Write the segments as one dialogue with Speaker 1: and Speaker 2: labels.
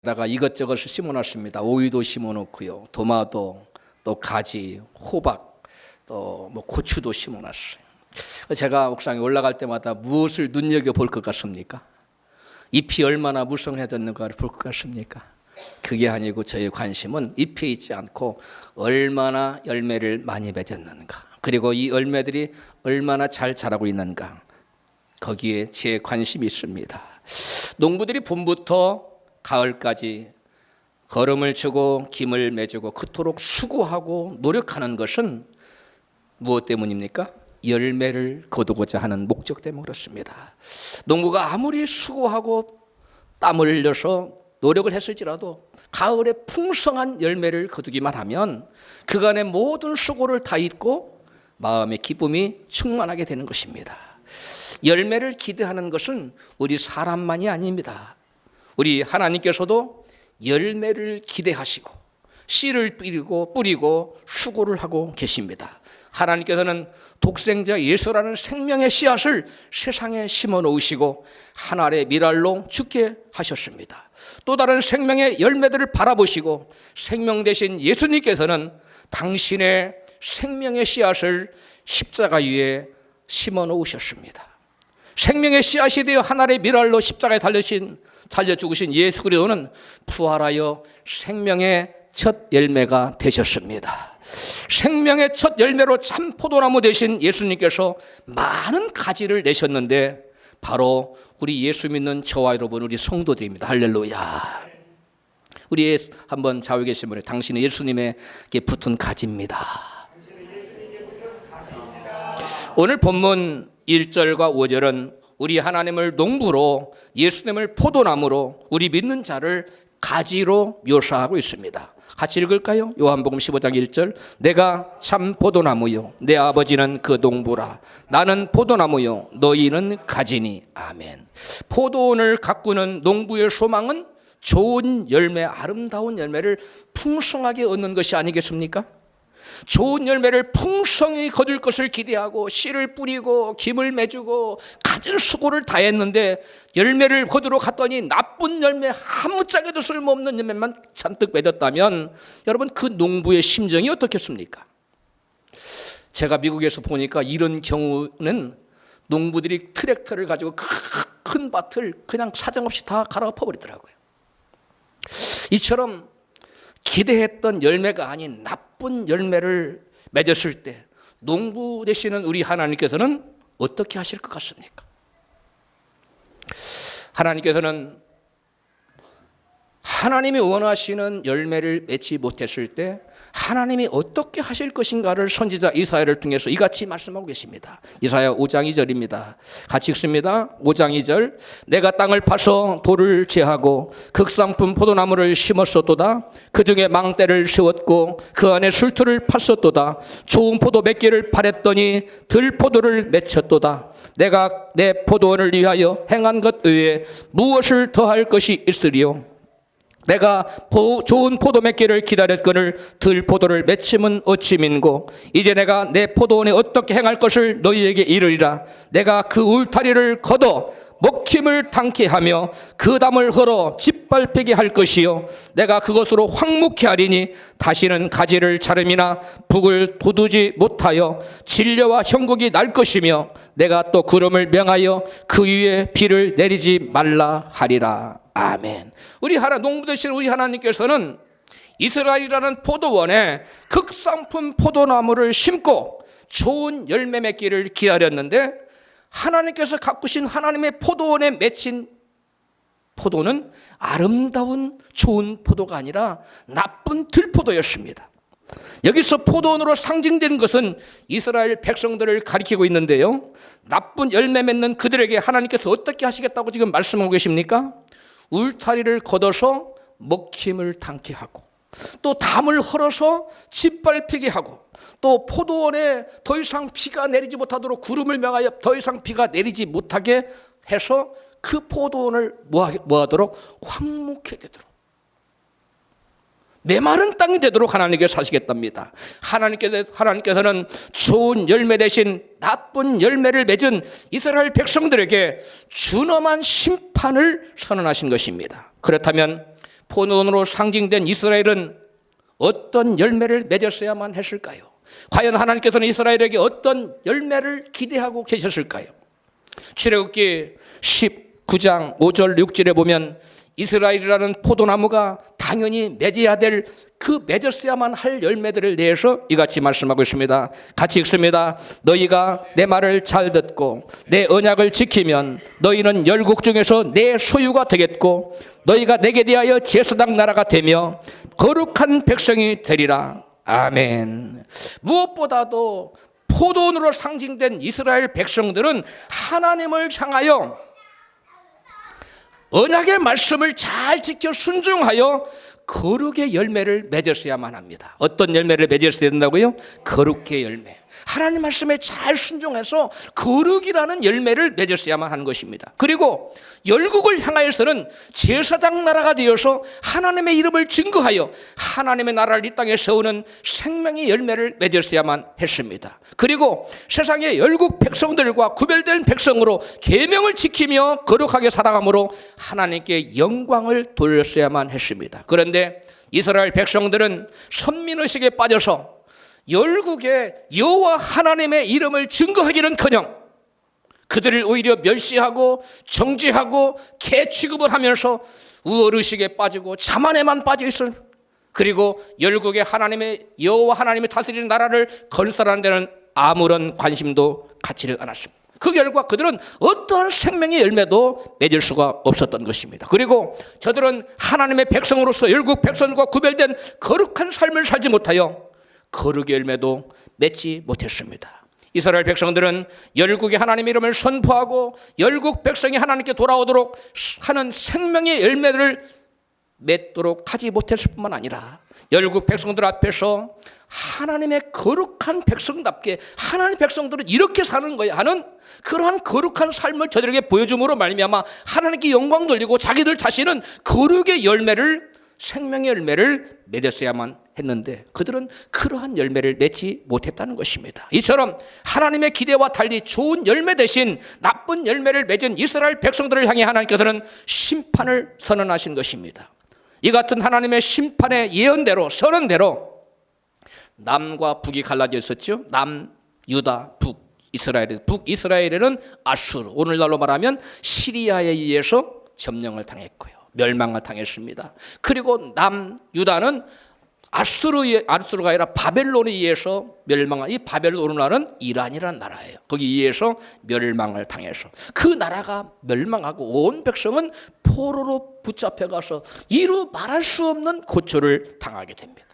Speaker 1: 다가 이것저것 심어놨습니다. 오이도 심어놓고요, 도마도, 또 가지, 호박, 또 뭐 고추도 심어놨어요. 제가 옥상에 올라갈 때마다 무엇을 눈여겨 볼 것 같습니까? 잎이 얼마나 무성해졌는가를 볼 것 같습니까? 그게 아니고 저의 관심은 잎에 있지 않고 얼마나 열매를 많이 맺었는가, 그리고 이 열매들이 얼마나 잘 자라고 있는가, 거기에 제 관심이 있습니다. 농부들이 봄부터 가을까지 거름을 주고 김을 매주고 그토록 수고하고 노력하는 것은 무엇 때문입니까? 열매를 거두고자 하는 목적 때문에 그렇습니다. 농부가 아무리 수고하고 땀을 흘려서 노력을 했을지라도 가을에 풍성한 열매를 거두기만 하면 그간의 모든 수고를 다 잊고 마음의 기쁨이 충만하게 되는 것입니다. 열매를 기대하는 것은 우리 사람만이 아닙니다. 우리 하나님께서도 열매를 기대하시고 씨를 뿌리고 수고를 하고 계십니다. 하나님께서는 독생자 예수라는 생명의 씨앗을 세상에 심어 놓으시고 하늘의 밀알로 죽게 하셨습니다. 또 다른 생명의 열매들을 바라보시고 생명 되신 예수님께서는 당신의 생명의 씨앗을 십자가 위에 심어 놓으셨습니다. 생명의 씨앗이 되어 하늘의 밀알로 십자가에 달려 죽으신 예수 그리스도는 부활하여 생명의 첫 열매가 되셨습니다. 생명의 첫 열매로 참 포도나무 되신 예수님께서 많은 가지를 내셨는데 바로 우리 예수 믿는 저와 여러분, 우리 성도들입니다. 할렐루야. 우리 한번 좌우에 계신 분이 당신은 예수님에게 붙은 가지입니다. 오늘 본문 1절과 5절은 우리 하나님을 농부로, 예수님을 포도나무로, 우리 믿는 자를 가지로 묘사하고 있습니다. 같이 읽을까요? 요한복음 15장 1절. 내가 참 포도나무요 내 아버지는 그 농부라. 나는 포도나무요 너희는 가지니. 아멘. 포도원을 가꾸는 농부의 소망은 좋은 열매, 아름다운 열매를 풍성하게 얻는 것이 아니겠습니까? 좋은 열매를 풍성히 거둘 것을 기대하고 씨를 뿌리고 김을 매주고 가진 수고를 다했는데 열매를 거두러 갔더니 나쁜 열매, 아무짝에도 쓸모없는 열매만 잔뜩 맺었다면 여러분, 그 농부의 심정이 어떻겠습니까? 제가 미국에서 보니까 이런 경우는 농부들이 트랙터를 가지고 큰 밭을 그냥 사정없이 다 갈아엎어 버리더라고요. 이처럼 기대했던 열매가 아닌 나쁜 열매를 맺었을 때 농부 되시는 우리 하나님께서는 어떻게 하실 것 같습니까? 하나님께서는 하나님이 원하시는 열매를 맺지 못했을 때 하나님이 어떻게 하실 것인가를 선지자 이사야를 통해서 이같이 말씀하고 계십니다. 이사야 5장 2절입니다. 같이 읽습니다. 5장 2절. 내가 땅을 파서 돌을 제하고 극상품 포도나무를 심었었도다. 그 중에 망대를 세웠고 그 안에 술틀을 팠었도다. 좋은 포도 몇 개를 팔았더니 들포도를 맺혔도다. 내가 내 포도원을 위하여 행한 것 외에 무엇을 더할 것이 있으리요? 내가 좋은 포도 몇 개를 기다렸거늘 들포도를 맺힘은 어찌 민고. 이제 내가 내 포도원에 어떻게 행할 것을 너희에게 이르리라. 내가 그 울타리를 걷어 먹힘을 당케 하며 그 담을 헐어 짓밟히게 할 것이요 내가 그것으로 황무케 하리니 다시는 가지를 자름이나 북을 돋우지 못하여 진려와 형국이 날 것이며 내가 또 구름을 명하여 그 위에 비를 내리지 말라 하리라. 아멘. 우리 농부 되신 우리 하나님께서는 이스라엘이라는 포도원에 극상품 포도나무를 심고 좋은 열매 맺기를 기다렸는데 하나님께서 가꾸신 하나님의 포도원에 맺힌 포도는 아름다운 좋은 포도가 아니라 나쁜 들포도였습니다. 여기서 포도원으로 상징되는 것은 이스라엘 백성들을 가리키고 있는데요, 나쁜 열매 맺는 그들에게 하나님께서 어떻게 하시겠다고 지금 말씀하고 계십니까? 울타리를 걷어서 먹힘을 당케 하고 또 담을 헐어서 짓밟히게 하고 또 포도원에 더 이상 비가 내리지 못하도록 구름을 명하여 더 이상 비가 내리지 못하게 해서 그 포도원을 뭐하도록 황무케 되도록, 메마른 땅이 되도록 하나님께서 하시겠답니다. 하나님께서는 좋은 열매 대신 나쁜 열매를 맺은 이스라엘 백성들에게 준엄한 심판을 선언하신 것입니다. 그렇다면 포도원으로 상징된 이스라엘은 어떤 열매를 맺었어야만 했을까요? 과연 하나님께서는 이스라엘에게 어떤 열매를 기대하고 계셨을까요? 출애굽기 19장 5절 6절에 보면 이스라엘이라는 포도나무가 당연히 맺어야 될 그 맺었어야만 할 열매들을 내서 이같이 말씀하고 있습니다. 같이 읽습니다. 너희가 내 말을 잘 듣고 내 언약을 지키면 너희는 열국 중에서 내 소유가 되겠고 너희가 내게 대하여 제사장 나라가 되며 거룩한 백성이 되리라. 아멘. 무엇보다도 포도원으로 상징된 이스라엘 백성들은 하나님을 향하여 언약의 말씀을 잘 지켜 순종하여 거룩의 열매를 맺었어야만 합니다. 어떤 열매를 맺었어야 된다고요? 거룩의 열매. 하나님 말씀에 잘 순종해서 거룩이라는 열매를 맺었어야만 하는 것입니다. 그리고 열국을 향하여서는 제사장 나라가 되어서 하나님의 이름을 증거하여 하나님의 나라를 이 땅에 세우는 생명의 열매를 맺었어야만 했습니다. 그리고 세상의 열국 백성들과 구별된 백성으로 계명을 지키며 거룩하게 살아감으로 하나님께 영광을 돌렸어야만 했습니다. 그런데 이스라엘 백성들은 선민의식에 빠져서 열국의 여호와 하나님의 이름을 증거하기는커녕 그들을 오히려 멸시하고 정죄하고 개 취급을 하면서 우월의식에 빠지고 자만에만 빠져 있을, 그리고 열국의 하나님의 여호와 하나님이 다스리는 나라를 건설하는 데는 아무런 관심도 갖지를 않았습니다. 그 결과 그들은 어떠한 생명의 열매도 맺을 수가 없었던 것입니다. 그리고 저들은 하나님의 백성으로서 열국 백성과 구별된 거룩한 삶을 살지 못하여 거룩의 열매도 맺지 못했습니다. 이스라엘 백성들은 열국의 하나님의 이름을 선포하고 열국 백성이 하나님께 돌아오도록 하는 생명의 열매를 맺도록 하지 못했을 뿐만 아니라 열국 백성들 앞에서 하나님의 거룩한 백성답게 하나님의 백성들은 이렇게 사는 거야 하는 그러한 거룩한 삶을 저들에게 보여줌으로 말미암아 하나님께 영광 돌리고 자기들 자신은 거룩의 열매를, 생명의 열매를 맺었어야만 했는데 그들은 그러한 열매를 맺지 못했다는 것입니다. 이처럼 하나님의 기대와 달리 좋은 열매 대신 나쁜 열매를 맺은 이스라엘 백성들을 향해 하나님께서는 심판을 선언하신 것입니다. 이 같은 하나님의 심판의 예언대로, 선언대로 남과 북이 갈라져 있었죠. 남, 유다, 북, 이스라엘. 북이스라엘에는 아수르, 오늘날로 말하면 시리아에 의해서 점령을 당했고요, 멸망을 당했습니다. 그리고 남, 유다는 아수르가 아니라 바벨론에 의해서 멸망한, 이 바벨론 오늘날은 이란이라는 나라예요. 거기에 의해서 멸망을 당해서 그 나라가 멸망하고 온 백성은 포로로 붙잡혀가서 이루 말할 수 없는 고초를 당하게 됩니다.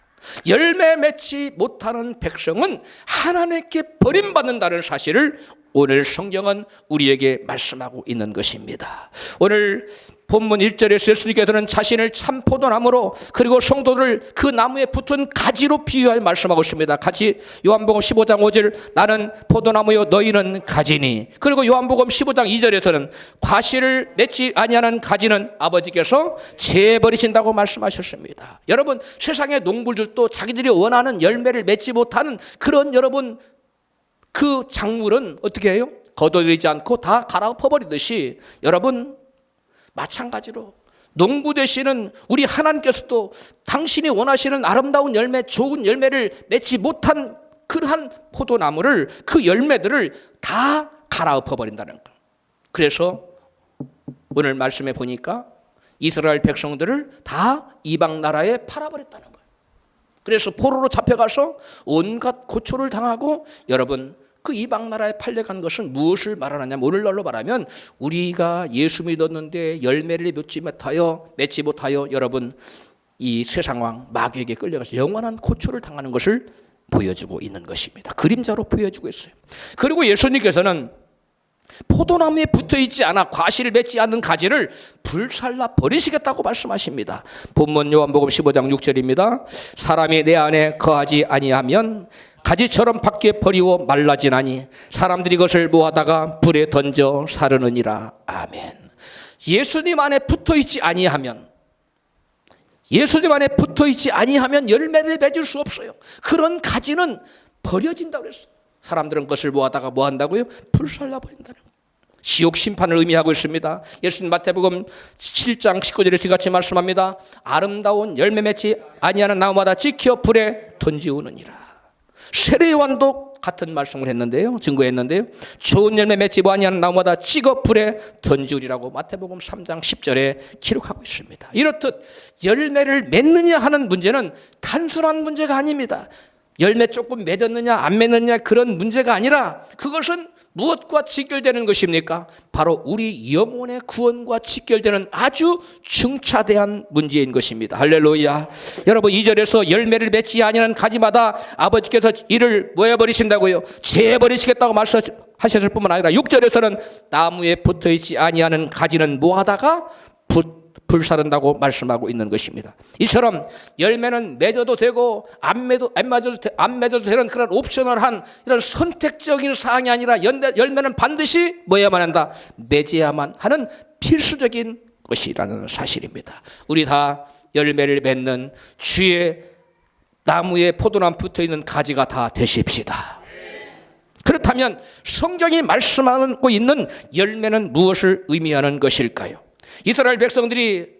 Speaker 1: 열매 맺지 못하는 백성은 하나님께 버림받는다는 사실을 오늘 성경은 우리에게 말씀하고 있는 것입니다. 오늘 본문 1절에서 예수님께서는 자신을 참 포도나무로 그리고 성도를 그 나무에 붙은 가지로 비유하여 말씀하고 있습니다. 같이 요한복음 15장 5절 나는 포도나무요 너희는 가지니, 그리고 요한복음 15장 2절에서는 과실을 맺지 아니하는 가지는 아버지께서 재버리신다고 말씀하셨습니다. 여러분, 세상의 농부들도 자기들이 원하는 열매를 맺지 못하는 그런 여러분 그 작물은 어떻게 해요? 거둬들이지 않고 다 갈아엎어버리듯이 여러분 마찬가지로 농부 되시는 우리 하나님께서도 당신이 원하시는 아름다운 열매, 좋은 열매를 맺지 못한 그러한 포도나무를, 그 열매들을 다 갈아엎어버린다는 것. 그래서 오늘 말씀에 보니까 이스라엘 백성들을 다 이방 나라에 팔아버렸다는 거예요. 그래서 포로로 잡혀가서 온갖 고초를 당하고, 여러분 그 이방 나라에 팔려간 것은 무엇을 말하느냐, 오늘날로 말하면 우리가 예수 믿었는데 열매를 맺지 못하여 여러분 이 세상왕 마귀에게 끌려가서 영원한 고초를 당하는 것을 보여주고 있는 것입니다. 그림자로 보여주고 있어요. 그리고 예수님께서는 포도나무에 붙어있지 않아 과실을 맺지 않는 가지를 불살라 버리시겠다고 말씀하십니다. 본문 요한복음 15장 6절입니다. 사람이 내 안에 거하지 아니하면 가지처럼 밖에 버리고 말라지나니 사람들이 그것을 모아다가 불에 던져 사르느니라. 아멘. 예수님 안에 붙어있지 아니하면, 예수님 안에 붙어있지 아니하면 열매를 맺을 수 없어요. 그런 가지는 버려진다고 그랬어요. 사람들은 그것을 모아다가 뭐 한다고요? 불살라 버린다는 거예요. 지옥 심판을 의미하고 있습니다. 예수님 마태복음 7장 19절에 이같이 말씀합니다. 아름다운 열매 맺지 아니하는 나무마다 지켜 불에 던지우느니라. 세례요한도 같은 말씀을 했는데요, 증거했는데요. 좋은 열매 맺지 아니하는 나무마다 찍어 불에 던지우리라고 마태복음 3장 10절에 기록하고 있습니다. 이렇듯 열매를 맺느냐 하는 문제는 단순한 문제가 아닙니다. 열매 조금 맺었느냐 안 맺느냐 그런 문제가 아니라 그것은 무엇과 직결되는 것입니까? 바로 우리 영혼의 구원과 직결되는 아주 중차대한 문제인 것입니다. 할렐루야. 여러분 2절에서 열매를 맺지 아니하는 가지마다 아버지께서 이를 모여버리신다고요, 재버리시겠다고 말씀하셨을 뿐만 아니라 6절에서는 나무에 붙어있지 아니하는 가지는 모아다가 불사른다고 말씀하고 있는 것입니다. 이처럼 열매는 맺어도 되고 안 맺어도 되는 그런 옵셔널한 이런 선택적인 사항이 아니라 열매는 반드시 뭐야만 한다, 맺어야만 하는 필수적인 것이라는 사실입니다. 우리 다 열매를 맺는 주의 나무에 포도나무 붙어있는 가지가 다 되십시다. 그렇다면 성경이 말씀하고 있는 열매는 무엇을 의미하는 것일까요? 이스라엘 백성들이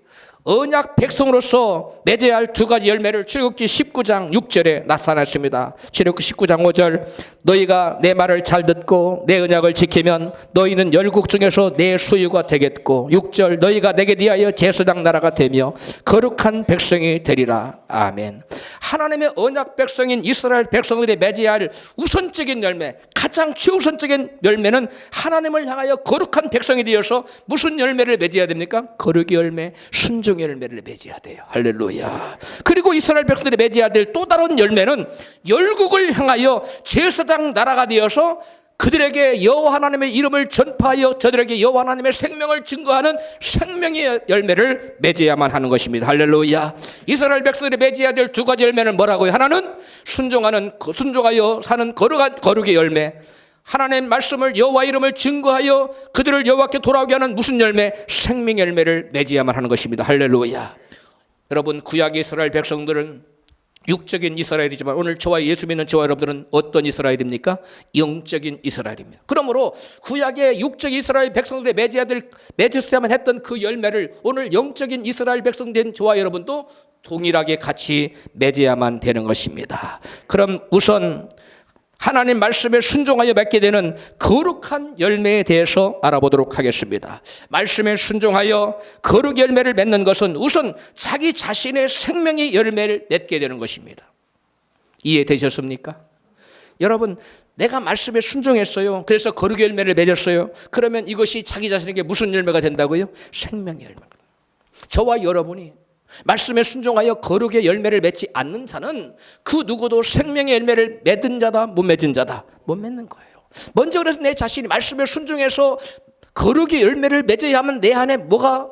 Speaker 1: 언약 백성으로서 맺어야 할 두 가지 열매를 출애굽기 19장 6절에 나타났습니다. 출애굽기 19장 5절, 너희가 내 말을 잘 듣고 내 언약을 지키면 너희는 열국 중에서 내 소유가 되겠고, 6절, 너희가 내게 대하여 제사장 나라가 되며 거룩한 백성이 되리라. 아멘. 하나님의 언약 백성인 이스라엘 백성들이 맺어야 할 우선적인 열매, 가장 최우선적인 열매는 하나님을 향하여 거룩한 백성이 되어서 무슨 열매를 맺어야 됩니까? 거룩의 열매, 순종의 열매를 맺어야 돼요. 할렐루야. 그리고 이스라엘 백성들이 맺어야 될 또 다른 열매는 열국을 향하여 제사장 나라가 되어서 그들에게 여호와 하나님의 이름을 전파하여 저들에게 여호와 하나님의 생명을 증거하는 생명의 열매를 맺어야만 하는 것입니다. 할렐루야. 이스라엘 백성들이 맺어야 될 두 가지 열매는 뭐라고요? 하나는 순종하여 사는 거룩의 열매, 하나님의 말씀을 여호와 이름을 증거하여 그들을 여호와께 돌아오게 하는 무슨 열매? 생명의 열매를 맺어야만 하는 것입니다. 할렐루야. 여러분, 구약의 이스라엘 백성들은 육적인 이스라엘이지만 오늘 저와 예수 믿는 저와 여러분들은 어떤 이스라엘입니까? 영적인 이스라엘입니다. 그러므로 구약의 육적 이스라엘 백성들의 맺었어야만 했던 그 열매를 오늘 영적인 이스라엘 백성 된 저와 여러분도 동일하게 같이 맺어야만 되는 것입니다. 그럼 우선 하나님 말씀에 순종하여 맺게 되는 거룩한 열매에 대해서 알아보도록 하겠습니다. 말씀에 순종하여 거룩 열매를 맺는 것은 우선 자기 자신의 생명의 열매를 맺게 되는 것입니다. 이해되셨습니까? 여러분, 내가 말씀에 순종했어요. 그래서 거룩 열매를 맺었어요. 그러면 이것이 자기 자신에게 무슨 열매가 된다고요? 생명의 열매가. 저와 여러분이 말씀에 순종하여 거룩의 열매를 맺지 않는 자는 그 누구도 생명의 열매를 맺은 자다, 못 맺은 자다, 못 맺는 거예요. 먼저 그래서 내 자신이 말씀에 순종해서 거룩의 열매를 맺어야 하면 내 안에 뭐가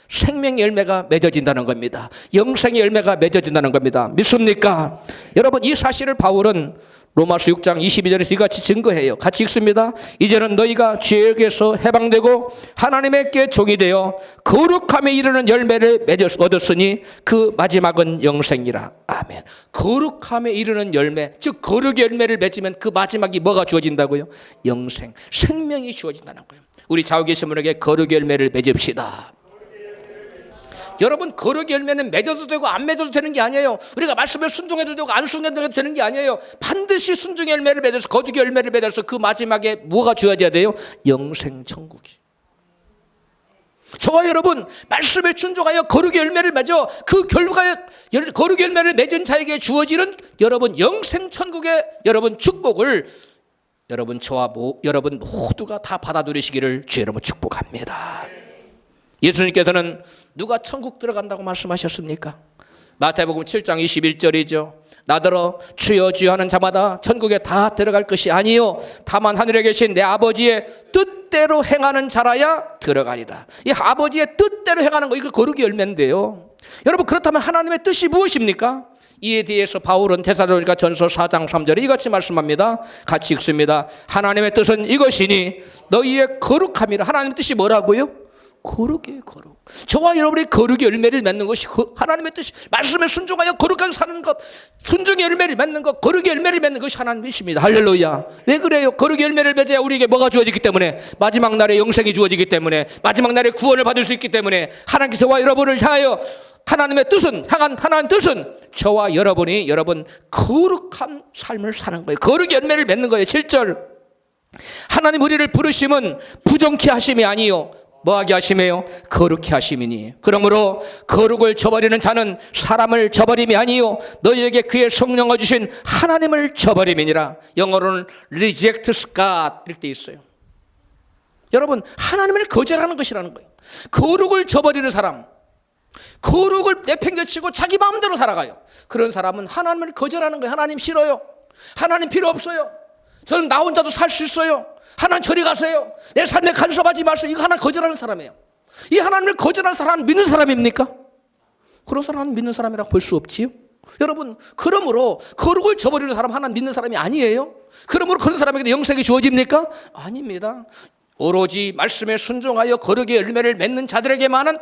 Speaker 1: 생명의 열매가 맺어진다는 겁니다. 영생의 열매가 맺어진다는 겁니다. 믿습니까? 여러분, 이 사실을 바울은 로마서 6장 22절에서 이같이 증거해요. 같이 읽습니다. 이제는 너희가 죄에게서 해방되고 하나님께 종이 되어 거룩함에 이르는 열매를 얻었으니 그 마지막은 영생이라. 아멘. 거룩함에 이르는 열매, 즉 거룩의 열매를 맺으면 그 마지막이 뭐가 주어진다고요? 영생, 생명이 주어진다는 거예요. 우리 좌우 계신 분에게 거룩의 열매를 맺읍시다. 여러분, 거룩의 열매는 맺어도 되고 안 맺어도 되는 게 아니에요. 우리가 말씀에 순종해도 되고 안 순종해도 되는 게 아니에요. 반드시 순종의 열매를 맺어서, 거룩의 열매를 맺어서 그 마지막에 뭐가 주어져야 돼요? 영생 천국이. 저와 여러분, 말씀에 순종하여 거룩의 열매를 맺어 그 결과에 거룩의 열매를 맺은 자에게 주어지는 여러분 영생 천국의 여러분 축복을 여러분 저와 여러분 모두가 다 받아 누리시기를 주 여러분 축복합니다. 예수님께서는 누가 천국 들어간다고 말씀하셨습니까? 마태복음 7장 21절이죠. 나더러 주여 주여 하는 자마다 천국에 다 들어갈 것이 아니요 다만 하늘에 계신 내 아버지의 뜻대로 행하는 자라야 들어가리라. 이 아버지의 뜻대로 행하는 거, 이거 거룩의 열매인데요. 여러분, 그렇다면 하나님의 뜻이 무엇입니까? 이에 대해서 바울은 데살로니가 전서 4장 3절에 이같이 말씀합니다. 같이 읽습니다. 하나님의 뜻은 이것이니 너희의 거룩함이라. 하나님의 뜻이 뭐라고요? 거룩이에요, 거룩. 저와 여러분이 거룩의 열매를 맺는 것이 하나님의 뜻이, 말씀에 순종하여 거룩하게 사는 것, 순종의 열매를 맺는 것, 거룩의 열매를 맺는 것이 하나님의 뜻입니다. 할렐루야. 왜 그래요? 거룩의 열매를 맺어야 우리에게 뭐가 주어지기 때문에, 마지막 날에 영생이 주어지기 때문에, 마지막 날에 구원을 받을 수 있기 때문에, 하나님께서 저와 여러분을 향하여 하나님의 뜻은, 향한 하나님의 뜻은 저와 여러분이 여러분 거룩한 삶을 사는 거예요. 거룩의 열매를 맺는 거예요. 7절. 하나님 우리를 부르심은 부정케 하심이 아니요 뭐하게 하심이에요? 거룩케 하심이니. 그러므로 거룩을 저버리는 자는 사람을 저버림이 아니요 너희에게 그의 성령을 주신 하나님을 저버림이니라. 영어로는 reject God 이렇게 돼 있어요. 여러분, 하나님을 거절하는 것이라는 거예요. 거룩을 저버리는 사람, 거룩을 내팽개치고 자기 마음대로 살아가요. 그런 사람은 하나님을 거절하는 거예요. 하나님 싫어요. 하나님 필요 없어요. 저는 나 혼자도 살 수 있어요. 하나님 저리 가세요. 내 삶에 간섭하지 마세요. 이거 하나님 거절하는 사람이에요. 이 하나님을 거절하는 사람은 믿는 사람입니까? 그런 사람은 믿는 사람이라고 볼 수 없지요. 여러분, 그러므로 거룩을 저버리는 사람 하나님 믿는 사람이 아니에요. 그러므로 그런 사람에게 영생이 주어집니까? 아닙니다. 오로지 말씀에 순종하여 거룩의 열매를 맺는 자들에게만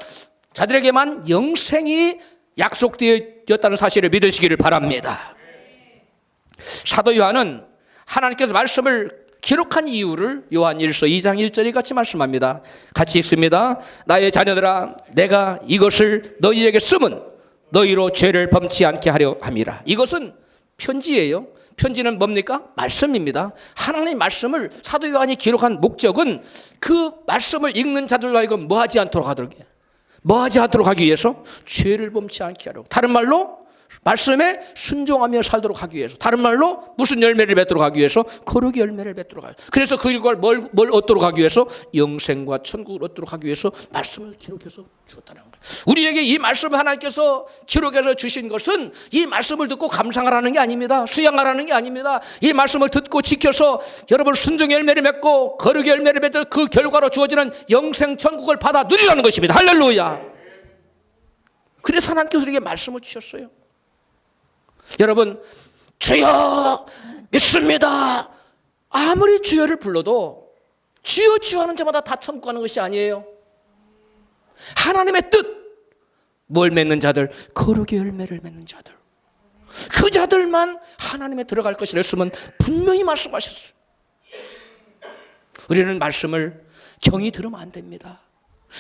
Speaker 1: 영생이 약속되었다는 사실을 믿으시기를 바랍니다. 사도 요한은 하나님께서 말씀을 기록한 이유를 요한 1서 2장 1절에 같이 말씀합니다. 같이 읽습니다. 나의 자녀들아, 내가 이것을 너희에게 쓰면 너희로 죄를 범치 않게 하려 함이라. 이것은 편지예요. 편지는 뭡니까? 말씀입니다. 하나님의 말씀을 사도 요한이 기록한 목적은 그 말씀을 읽는 자들로 하여금 뭐하지 않도록 하도록 해요. 뭐하지 않도록 하기 위해서 죄를 범치 않게 하려고. 다른 말로 말씀에 순종하며 살도록 하기 위해서. 다른 말로 무슨 열매를 맺도록 하기 위해서? 거룩의 열매를 맺도록 하기 위해서. 그래서 그 결과를 뭘 얻도록 하기 위해서? 영생과 천국을 얻도록 하기 위해서 말씀을 기록해서 주었다는 거예요. 우리에게 이 말씀을 하나님께서 기록해서 주신 것은 이 말씀을 듣고 감상하라는 게 아닙니다. 수양하라는 게 아닙니다. 이 말씀을 듣고 지켜서 여러분 순종의 열매를 맺고 거룩의 열매를 맺을 그 결과로 주어지는 영생 천국을 받아 누리라는 것입니다. 할렐루야. 그래서 하나님께서 우리에게 말씀을 주셨어요. 여러분, 주여 믿습니다. 아무리 주여를 불러도 주여 주여 하는 자마다 다 천국 가는 것이 아니에요. 하나님의 뜻, 뭘 맺는 자들? 거룩의 열매를 맺는 자들. 그 자들만 하나님에 들어갈 것이라 했으면 분명히 말씀하셨어요. 우리는 말씀을 경히 들으면 안 됩니다.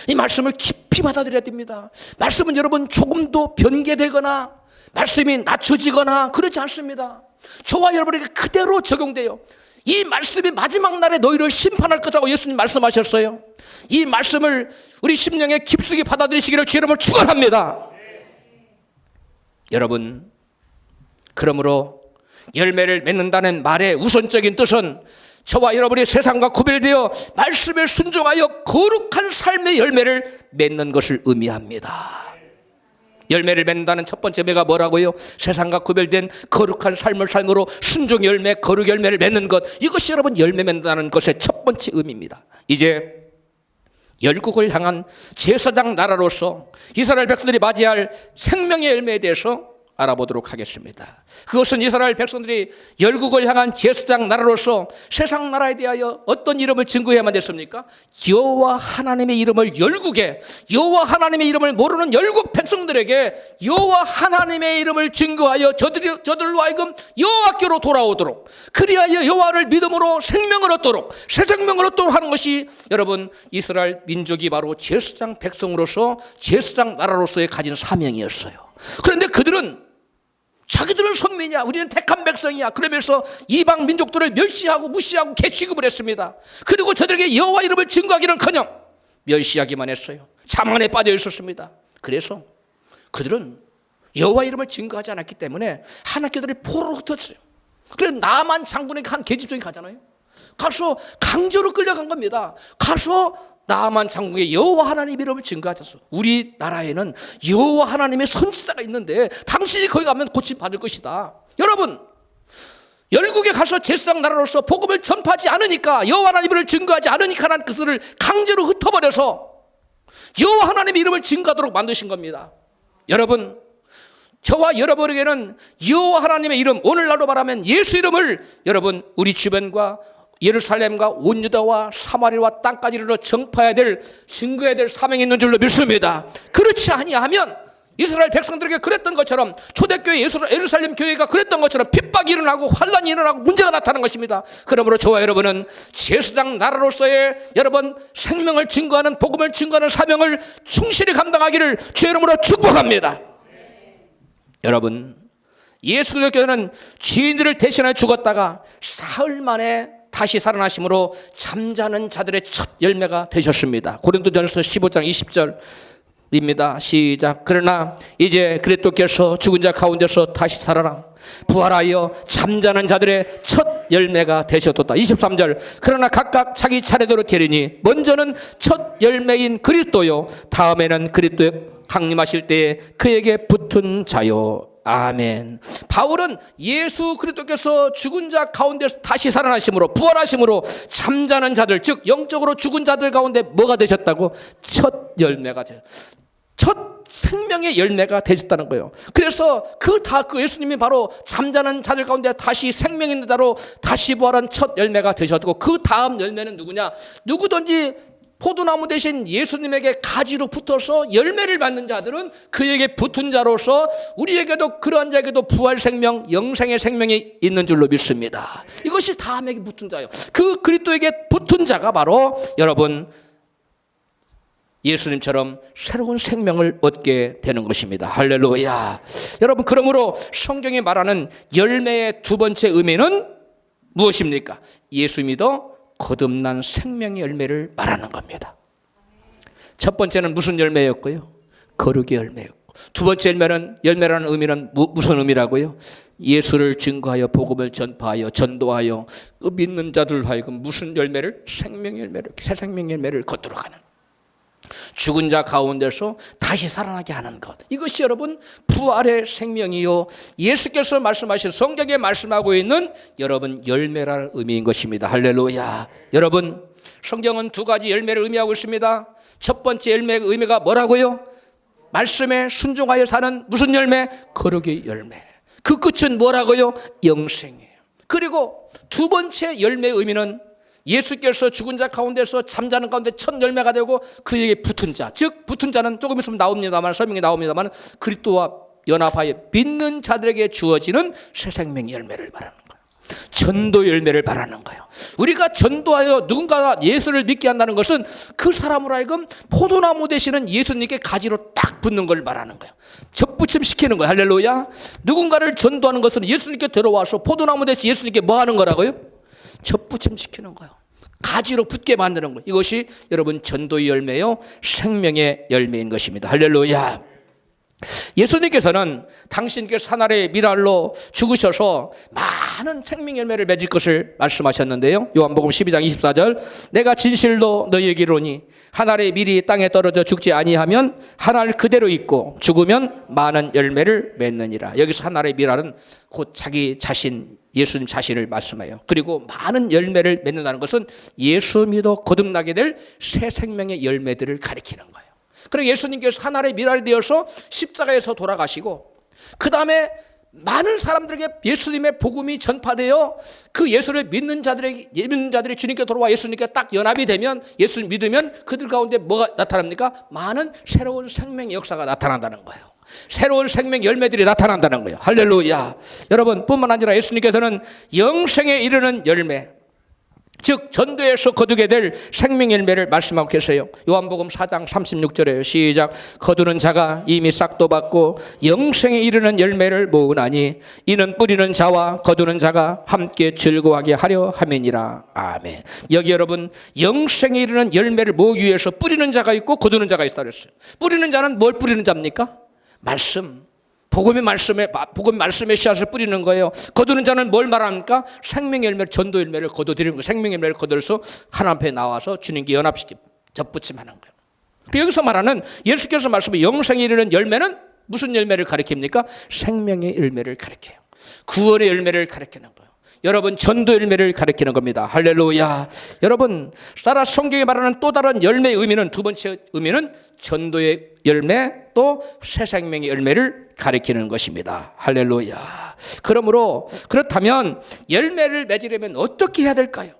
Speaker 1: 이 말씀을 깊이 받아들여야 됩니다. 말씀은 여러분 조금도 변개되거나 말씀이 낮춰지거나 그렇지 않습니다. 저와 여러분에게 그대로 적용돼요. 이 말씀이 마지막 날에 너희를 심판할 것이라고 예수님 말씀하셨어요. 이 말씀을 우리 심령에 깊숙이 받아들이시기를 주 여러분을 축원합니다. 여러분, 그러므로 열매를 맺는다는 말의 우선적인 뜻은 저와 여러분이 세상과 구별되어 말씀에 순종하여 거룩한 삶의 열매를 맺는 것을 의미합니다. 열매를 맺는다는 첫 번째 배가 뭐라고요? 세상과 구별된 거룩한 삶을 삶으로 순종 열매, 거룩 열매를 맺는 것, 이것이 여러분 열매 맺는다는 것의 첫 번째 의미입니다. 이제 열국을 향한 제사장 나라로서 이스라엘 백성들이 맞이할 생명의 열매에 대해서 알아보도록 하겠습니다. 그것은 이스라엘 백성들이 열국을 향한 제사장 나라로서 세상 나라에 대하여 어떤 이름을 증거해야만 됐습니까? 여호와 하나님의 이름을 열국에, 여호와 하나님의 이름을 모르는 열국 백성들에게 여호와 하나님의 이름을 증거하여 저들로 하여금 여호와께로 돌아오도록, 그리하여 여호와를 믿음으로 생명을 얻도록, 새 생명을 얻도록 하는 것이 여러분 이스라엘 민족이 바로 제사장 백성으로서 제사장 나라로서의 가진 사명이었어요. 그런데 그들은 자기들은 선민이야, 우리는 택한 백성이야, 그러면서 이방 민족들을 멸시하고 무시하고 개취급을 했습니다. 그리고 저들에게 여호와 이름을 증거하기는커녕 멸시하기만 했어요. 자만에 빠져 있었습니다. 그래서 그들은 여호와 이름을 증거하지 않았기 때문에 하나님께들이 포로로 흩었어요. 그래서 나만 장군에게 한 계집종이 가잖아요. 가서 강제로 끌려간 겁니다. 가서 나만 장군의 여호와 하나님 이름을 증거하셨어. 우리 나라에는 여호와 하나님의 선지자가 있는데 당신이 거기 가면 고침 받을 것이다. 여러분, 열국에 가서 제사장 나라로서 복음을 전파하지 않으니까, 여호와 하나님 이름을 증거하지 않으니까 하나님 그들을 강제로 흩어버려서 여호와 하나님의 이름을 증거하도록 만드신 겁니다. 여러분, 저와 여러분에게는 여호와 하나님의 이름, 오늘날로 말하면 예수 이름을 여러분 우리 주변과 예루살렘과 온 유다와 사마리아와 땅까지 이르러 전파해야 될, 증거해야 될 사명이 있는 줄로 믿습니다. 그렇지 아니하면 이스라엘 백성들에게 그랬던 것처럼, 초대교회 예루살렘 교회가 그랬던 것처럼 핍박이 일어나고 환란이 일어나고 문제가 나타나는 것입니다. 그러므로 저와 여러분은 제사장 나라로서의 여러분 생명을 증거하는, 복음을 증거하는 사명을 충실히 감당하기를 주의 이름으로 축복합니다. 여러분, 예수 그리스도는 죄인들을 대신하여 죽었다가 사흘 만에 다시 살아나심으로 잠자는 자들의 첫 열매가 되셨습니다. 고린도전서 15장 20절입니다. 시작. 그러나 이제 그리스도께서 죽은 자 가운데서 다시 살아나 부활하여 잠자는 자들의 첫 열매가 되셨도다. 23절. 그러나 각각 자기 차례대로 되리니 먼저는 첫 열매인 그리스도요, 다음에는 그리스도의 강림하실 때에 그에게 붙은 자요. 아멘. 바울은 예수 그리스도께서 죽은 자 가운데서 다시 살아나심으로, 부활하심으로 잠자는 자들, 즉 영적으로 죽은 자들 가운데 뭐가 되셨다고? 첫 열매가 되셨다. 첫 생명의 열매가 되셨다는 거예요. 그래서 그 예수님이 바로 잠자는 자들 가운데 다시 생명 있는 자로 다시 부활한 첫 열매가 되셨고, 그 다음 열매는 누구냐? 누구든지 포도나무 대신 예수님에게 가지로 붙어서 열매를 맺는 자들은 그에게 붙은 자로서 우리에게도, 그러한 자에게도 부활 생명, 영생의 생명이 있는 줄로 믿습니다. 이것이 다음에게 붙은 자예요. 그 그리스도에게 붙은 자가 바로 여러분 예수님처럼 새로운 생명을 얻게 되는 것입니다. 할렐루야. 여러분, 그러므로 성경이 말하는 열매의 두 번째 의미는 무엇입니까? 예수 믿어 거듭난 생명의 열매를 말하는 겁니다. 첫 번째는 무슨 열매였고요? 거룩의 열매였고, 두 번째 열매라는 의미는 무슨 의미라고요? 예수를 증거하여 복음을 전파하여 전도하여 믿는 자들 하여금 무슨 열매를? 생명의 열매를, 새 생명의 열매를 거두러 가는, 죽은 자 가운데서 다시 살아나게 하는 것, 이것이 여러분 부활의 생명이요, 예수께서 말씀하신, 성경에 말씀하고 있는 여러분 열매라는 의미인 것입니다. 할렐루야. 여러분, 성경은 두 가지 열매를 의미하고 있습니다. 첫 번째 열매의 의미가 뭐라고요? 말씀에 순종하여 사는 무슨 열매? 거룩의 열매. 그 끝은 뭐라고요? 영생이에요. 그리고 두 번째 열매의 의미는 예수께서 죽은 자 가운데서 잠자는 가운데 첫 열매가 되고 그에게 붙은 자, 즉 붙은 자는 조금 있으면 나옵니다만, 설명이 나옵니다만, 그리스도와 연합하여 믿는 자들에게 주어지는 새 생명의 열매를 말하는 거예요. 전도 열매를 말하는 거예요. 우리가 전도하여 누군가가 예수를 믿게 한다는 것은 그 사람으로 하여금 포도나무 되시는 예수님께 가지로 딱 붙는 걸 말하는 거예요. 접붙임 시키는 거예요. 할렐루야. 누군가를 전도하는 것은 예수님께 들어와서 포도나무 되시 예수님께 뭐 하는 거라고요? 접붙임 시키는 거예요. 가지로 붙게 만드는 거예요. 이것이 여러분 전도의 열매요, 생명의 열매인 것입니다. 할렐루야. 예수님께서는 당신께서 하늘의 미랄로 죽으셔서 많은 생명 열매를 맺을 것을 말씀하셨는데요. 요한복음 12장 24절. 내가 진실로 너희에게 이르노니 하늘의 밀이 땅에 떨어져 죽지 아니하면 하늘 그대로 있고 죽으면 많은 열매를 맺느니라. 여기서 하늘의 미랄은 곧 자기 자신, 예수님 자신을 말씀해요. 그리고 많은 열매를 맺는다는 것은 예수 믿어 거듭나게 될 새 생명의 열매들을 가리키는 거예요. 그리고 예수님께서 하늘의 미랄이 되어서 십자가에서 돌아가시고, 그 다음에 많은 사람들에게 예수님의 복음이 전파되어 그 예수를 믿는 자들이 주님께 돌아와 예수님께 딱 연합이 되면, 예수를 믿으면 그들 가운데 뭐가 나타납니까? 많은 새로운 생명의 역사가 나타난다는 거예요. 새로운 생명 열매들이 나타난다는 거예요. 할렐루야. 여러분, 뿐만 아니라 예수님께서는 영생에 이르는 열매, 즉 전도에서 거두게 될 생명 열매를 말씀하고 계세요. 요한복음 4장 36절에 시작. 거두는 자가 이미 싹도 받고 영생에 이르는 열매를 모으나니 이는 뿌리는 자와 거두는 자가 함께 즐거워하게 하려 함이니라. 아멘. 여기 여러분, 영생에 이르는 열매를 모으기 위해서 뿌리는 자가 있고 거두는 자가 있다 그랬어요. 뿌리는 자는 뭘 뿌리는 자입니까? 말씀. 복음 말씀의 씨앗을 뿌리는 거예요. 거두는 자는 뭘 말합니까? 생명 열매, 전도 열매를 거둬들이는 거예요. 생명 열매를 거둬서 하나님 앞에 나와서 주님께 연합시키고 접붙임하는 거예요. 여기서 말하는 예수께서 말씀하신 영생에 이르는 열매는 무슨 열매를 가리킵니까? 생명의 열매를 가리켜요. 구원의 열매를 가리키는 거예요. 여러분, 전도 열매를 가리키는 겁니다. 할렐루야. 여러분, 따라 성경이 말하는 또 다른 열매의 의미는, 두 번째 의미는 전도의 열매, 또 새 생명의 열매를 가리키는 것입니다. 할렐루야. 그러므로 그렇다면 열매를 맺으려면 어떻게 해야 될까요?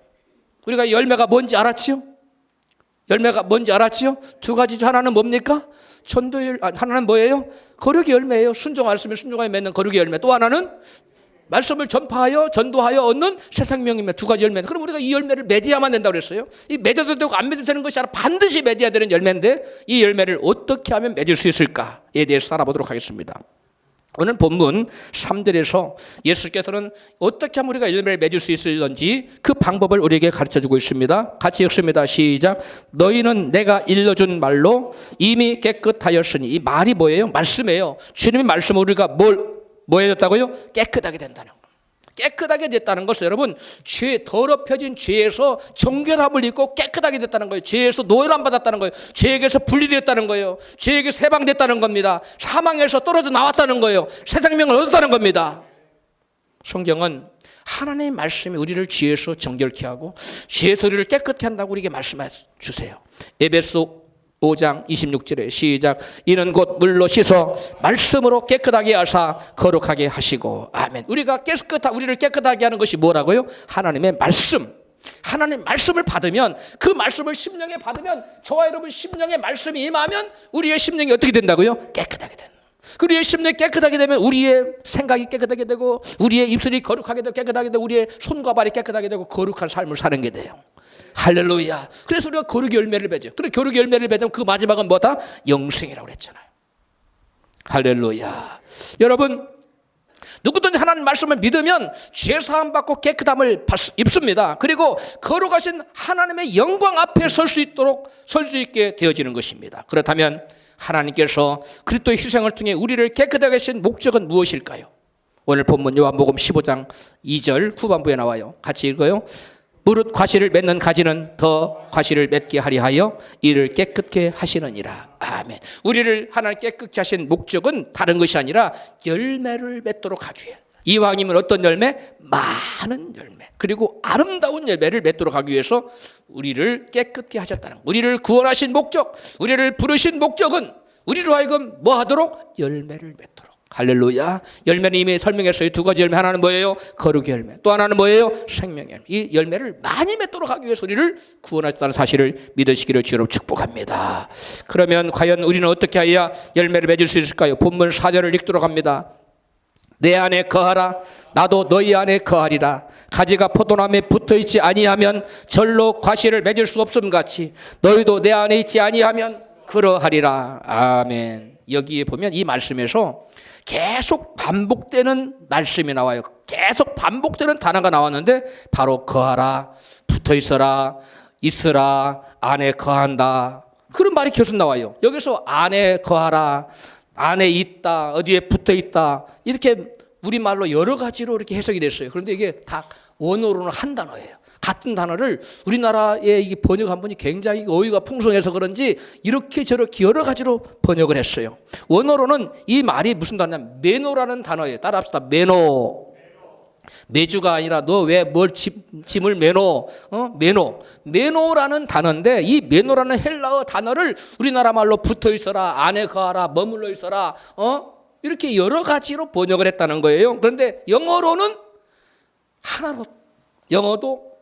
Speaker 1: 우리가 열매가 뭔지 알았지요? 열매가 뭔지 알았지요? 두 가지죠. 하나는 뭡니까? 하나는 뭐예요? 거룩의 열매예요. 순종 말씀에 순종하여 맺는 거룩의 열매. 또 하나는 말씀을 전파하여 전도하여 얻는 새 생명이며 두 가지 열매는. 그럼 우리가 이 열매를 맺어야만 된다고 그랬어요. 이 맺어도 되고 안 맺어도 되는 것이 아니라 반드시 맺어야 되는 열매인데 이 열매를 어떻게 하면 맺을 수 있을까에 대해서 알아보도록 하겠습니다. 오늘 본문 3절에서 예수께서는 어떻게 하면 우리가 열매를 맺을 수 있을런지 그 방법을 우리에게 가르쳐주고 있습니다. 같이 읽습니다. 시작. 너희는 내가 일러준 말로 이미 깨끗하였으니. 이 말이 뭐예요? 말씀이에요. 주님의 말씀은 우리가 뭐 해졌다고요? 깨끗하게 된다는 거. 깨끗하게 됐다는 것은 여러분 더럽혀진 죄에서 정결함을 입고 깨끗하게 됐다는 거예요. 죄에서 노예람 받았다는 거예요. 죄에게서 분리됐다는 거예요. 죄에게서 해방됐다는 겁니다. 사망에서 떨어져 나왔다는 거예요. 새 생명을 얻었다는 겁니다. 성경은 하나님의 말씀이 우리를 죄에서 정결케 하고 죄에서 우리를 깨끗게 한다고 우리에게 말씀해 주세요. 에베소 5장 26절에 시작. 이는 곧 물로 씻어 말씀으로 깨끗하게 하사 거룩하게 하시고. 아멘. 우리를 깨끗하게 하는 것이 뭐라고요? 하나님의 말씀. 하나님의 말씀을 받으면, 그 말씀을 심령에 받으면, 저와 여러분 심령에 말씀이 임하면 우리의 심령이 어떻게 된다고요? 깨끗하게 된다. 우리의 심령이 깨끗하게 되면 우리의 생각이 깨끗하게 되고 우리의 입술이 거룩하게 되고 깨끗하게 되고 우리의 손과 발이 깨끗하게 되고 거룩한 삶을 사는 게 돼요. 할렐루야. 그래서 우리가 거룩의 열매를 맺어요. 그래 거룩의 열매를 맺으면 그 마지막은 뭐다? 영생이라고 그랬잖아요. 할렐루야. 여러분 누구든지 하나님 말씀을 믿으면 죄사함 받고 깨끗함을 입습니다. 그리고 거룩하신 하나님의 영광 앞에 설 수 있게 되어지는 것입니다. 그렇다면 하나님께서 그리스도의 희생을 통해 우리를 깨끗하게 하신 목적은 무엇일까요? 오늘 본문 요한복음 15장 2절 후반부에 나와요. 같이 읽어요. 무릇 과실을 맺는 가지는 더 과실을 맺게 하리 하여 이를 깨끗게 하시느니라. 아멘. 우리를 하나님 깨끗게 하신 목적은 다른 것이 아니라 열매를 맺도록 하기 위해. 이왕이면 어떤 열매? 많은 열매. 그리고 아름다운 열매를 맺도록 하기 위해서 우리를 깨끗게 하셨다는 것. 우리를 구원하신 목적, 우리를 부르신 목적은 우리로 하여금 뭐 하도록? 열매를 맺도록. 할렐루야. 열매는 이미 설명했어요. 두 가지 열매. 하나는 뭐예요? 거룩의 열매. 또 하나는 뭐예요? 생명의 열매. 이 열매를 많이 맺도록 하기 위해서 우리를 구원하셨다는 사실을 믿으시기를 주로 축복합니다. 그러면 과연 우리는 어떻게 해야 열매를 맺을 수 있을까요? 본문 4절을 읽도록 합니다. 내 안에 거하라. 나도 너희 안에 거하리라. 가지가 포도나무에 붙어있지 아니하면 절로 과실을 맺을 수 없음 같이 너희도 내 안에 있지 아니하면 그러하리라. 아멘. 여기에 보면 이 말씀에서 계속 반복되는 말씀이 나와요. 계속 반복되는 단어가 나왔는데 바로 거하라, 붙어있어라, 있으라, 안에 거한다. 그런 말이 계속 나와요. 여기서 안에 거하라, 안에 있다, 어디에 붙어있다, 이렇게 우리말로 여러 가지로 이렇게 해석이 됐어요. 그런데 이게 다 원어로는 한 단어예요. 같은 단어를 우리나라에 이 번역 한 분이 굉장히 어휘가 풍성해서 그런지 이렇게 저렇게 여러 가지로 번역을 했어요. 원어로는 이 말이 무슨 단어냐면 매노라는 단어예요. 따라합시다. 매노. 매주가 아니라 너 왜 짐을 매노? 매노라는 단어인데 이 매노라는 헬라어 단어를 우리나라 말로 붙어 있어라, 안에 거하라, 머물러 있어라, 이렇게 여러 가지로 번역을 했다는 거예요. 그런데 영어로는 하나로, 영어도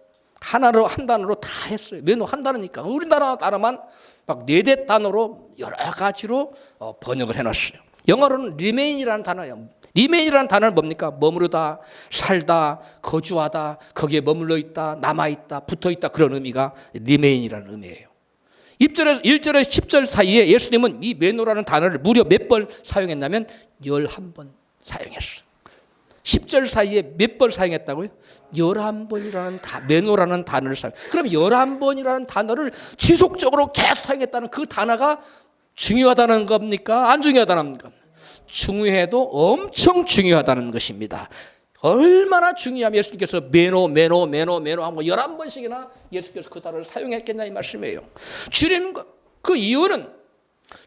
Speaker 1: 하나로 한 단어로 다 했어요. 매노 한 단어니까 우리나라 단어만 막 4대 단어로 여러 가지로 번역을 해놨어요. 영어로는 remain이라는 단어예요. remain이라는 단어는 뭡니까? 머무르다, 살다, 거주하다, 거기에 머물러 있다, 남아 있다, 붙어 있다, 그런 의미가 remain이라는 의미예요. 1절에서 10절 사이에 예수님은 이 매노라는 단어를 무려 몇 번 사용했냐면 11번 사용했어요. 10절 사이에 몇 번 사용했다고요? 11번이라는 매노라는 단어를 사용. 그럼 11번이라는 단어를 지속적으로 계속 사용했다는 그 단어가 중요하다는 겁니까? 안 중요하다는 겁니까? 중요해도 엄청 중요하다는 것입니다. 얼마나 중요하면 예수님께서 매노 하고 11번씩이나 예수께서 그 단어를 사용했겠냐 이 말씀이에요. 줄이는 것. 그 이유는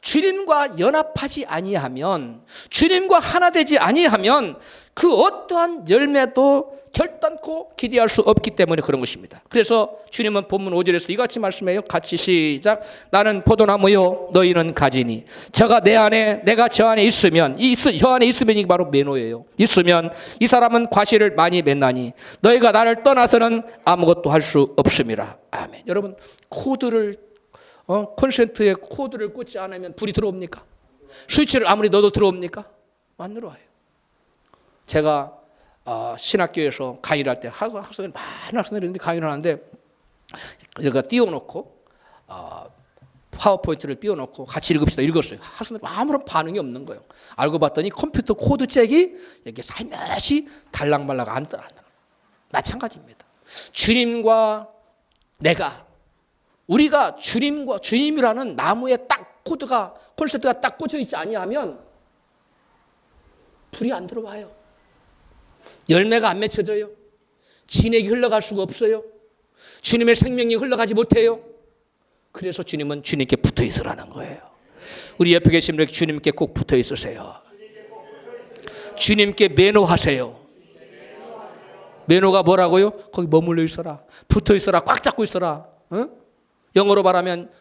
Speaker 1: 주님과 연합하지 아니하면, 주님과 하나 되지 아니하면 그 어떠한 열매도 결단코 기대할 수 없기 때문에 그런 것입니다. 그래서 주님은 본문 5절에서 이같이 말씀해요. 같이 시작. 나는 포도나무요 너희는 가지니 저가 내 안에 내가 저 안에 있으면, 저 안에 있으면 이게 바로 메노예요. 있으면 이 사람은 과실을 많이 맺나니 너희가 나를 떠나서는 아무것도 할 수 없음이라. 아멘. 여러분, 코드를 콘센트에 코드를 꽂지 않으면 불이 들어옵니까? 스위치를 아무리 넣어도 들어옵니까? 안 들어와요. 제가 신학교에서 강의를 할 때 학생들이 많은 학생들이 있는데 강의를 하는데 제가 띄워놓고 파워포인트를 띄워놓고 같이 읽었어요. 학생들이 아무런 반응이 없는 거예요. 알고 봤더니 컴퓨터 코드 잭이 이렇게 살며시 달랑말랑 안 떠. 마찬가지입니다. 주님과 우리가 주님이라는 나무에 딱 코드가, 콘센트가 딱 꽂혀 있지 아니하면 불이 안 들어와요. 열매가 안 맺혀져요. 진액이 흘러갈 수가 없어요. 주님의 생명이 흘러가지 못해요. 그래서 주님은 주님께 붙어 있으라는 거예요. 우리 옆에 계신 분들 주님께 꼭 붙어 있으세요. 주님께 매노하세요. 매노가 뭐라고요? 거기 머물러 있어라. 붙어 있어라. 꽉 잡고 있어라. 영어로 말하면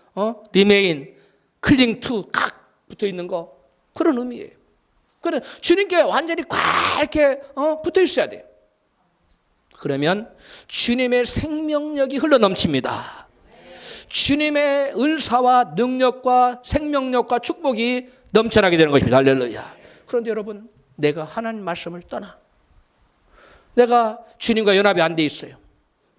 Speaker 1: remain, cling to, 꽉 붙어 있는 거, 그런 의미예요. 그래, 주님께 완전히 꽉 이렇게 붙어 있어야 돼요. 그러면 주님의 생명력이 흘러 넘칩니다. 주님의 은사와 능력과 생명력과 축복이 넘쳐나게 되는 것입니다. 할렐루야. 그런데 여러분, 내가 하나님 말씀을 떠나, 내가 주님과 연합이 안 돼 있어요.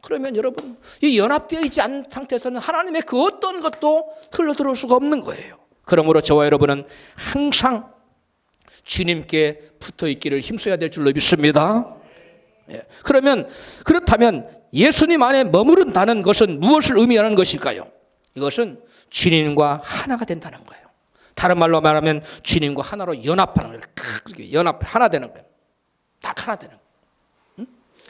Speaker 1: 그러면 여러분, 이 연합되어 있지 않은 상태에서는 하나님의 그 어떤 것도 흘러 들어올 수가 없는 거예요. 그러므로 저와 여러분은 항상 주님께 붙어 있기를 힘써야 될 줄로 믿습니다. 그렇다면 예수님 안에 머무른다는 것은 무엇을 의미하는 것일까요? 이것은 주님과 하나가 된다는 거예요. 다른 말로 말하면 주님과 하나로 연합하는 거예요. 연합, 하나 되는 거예요. 딱 하나 되는 거예요.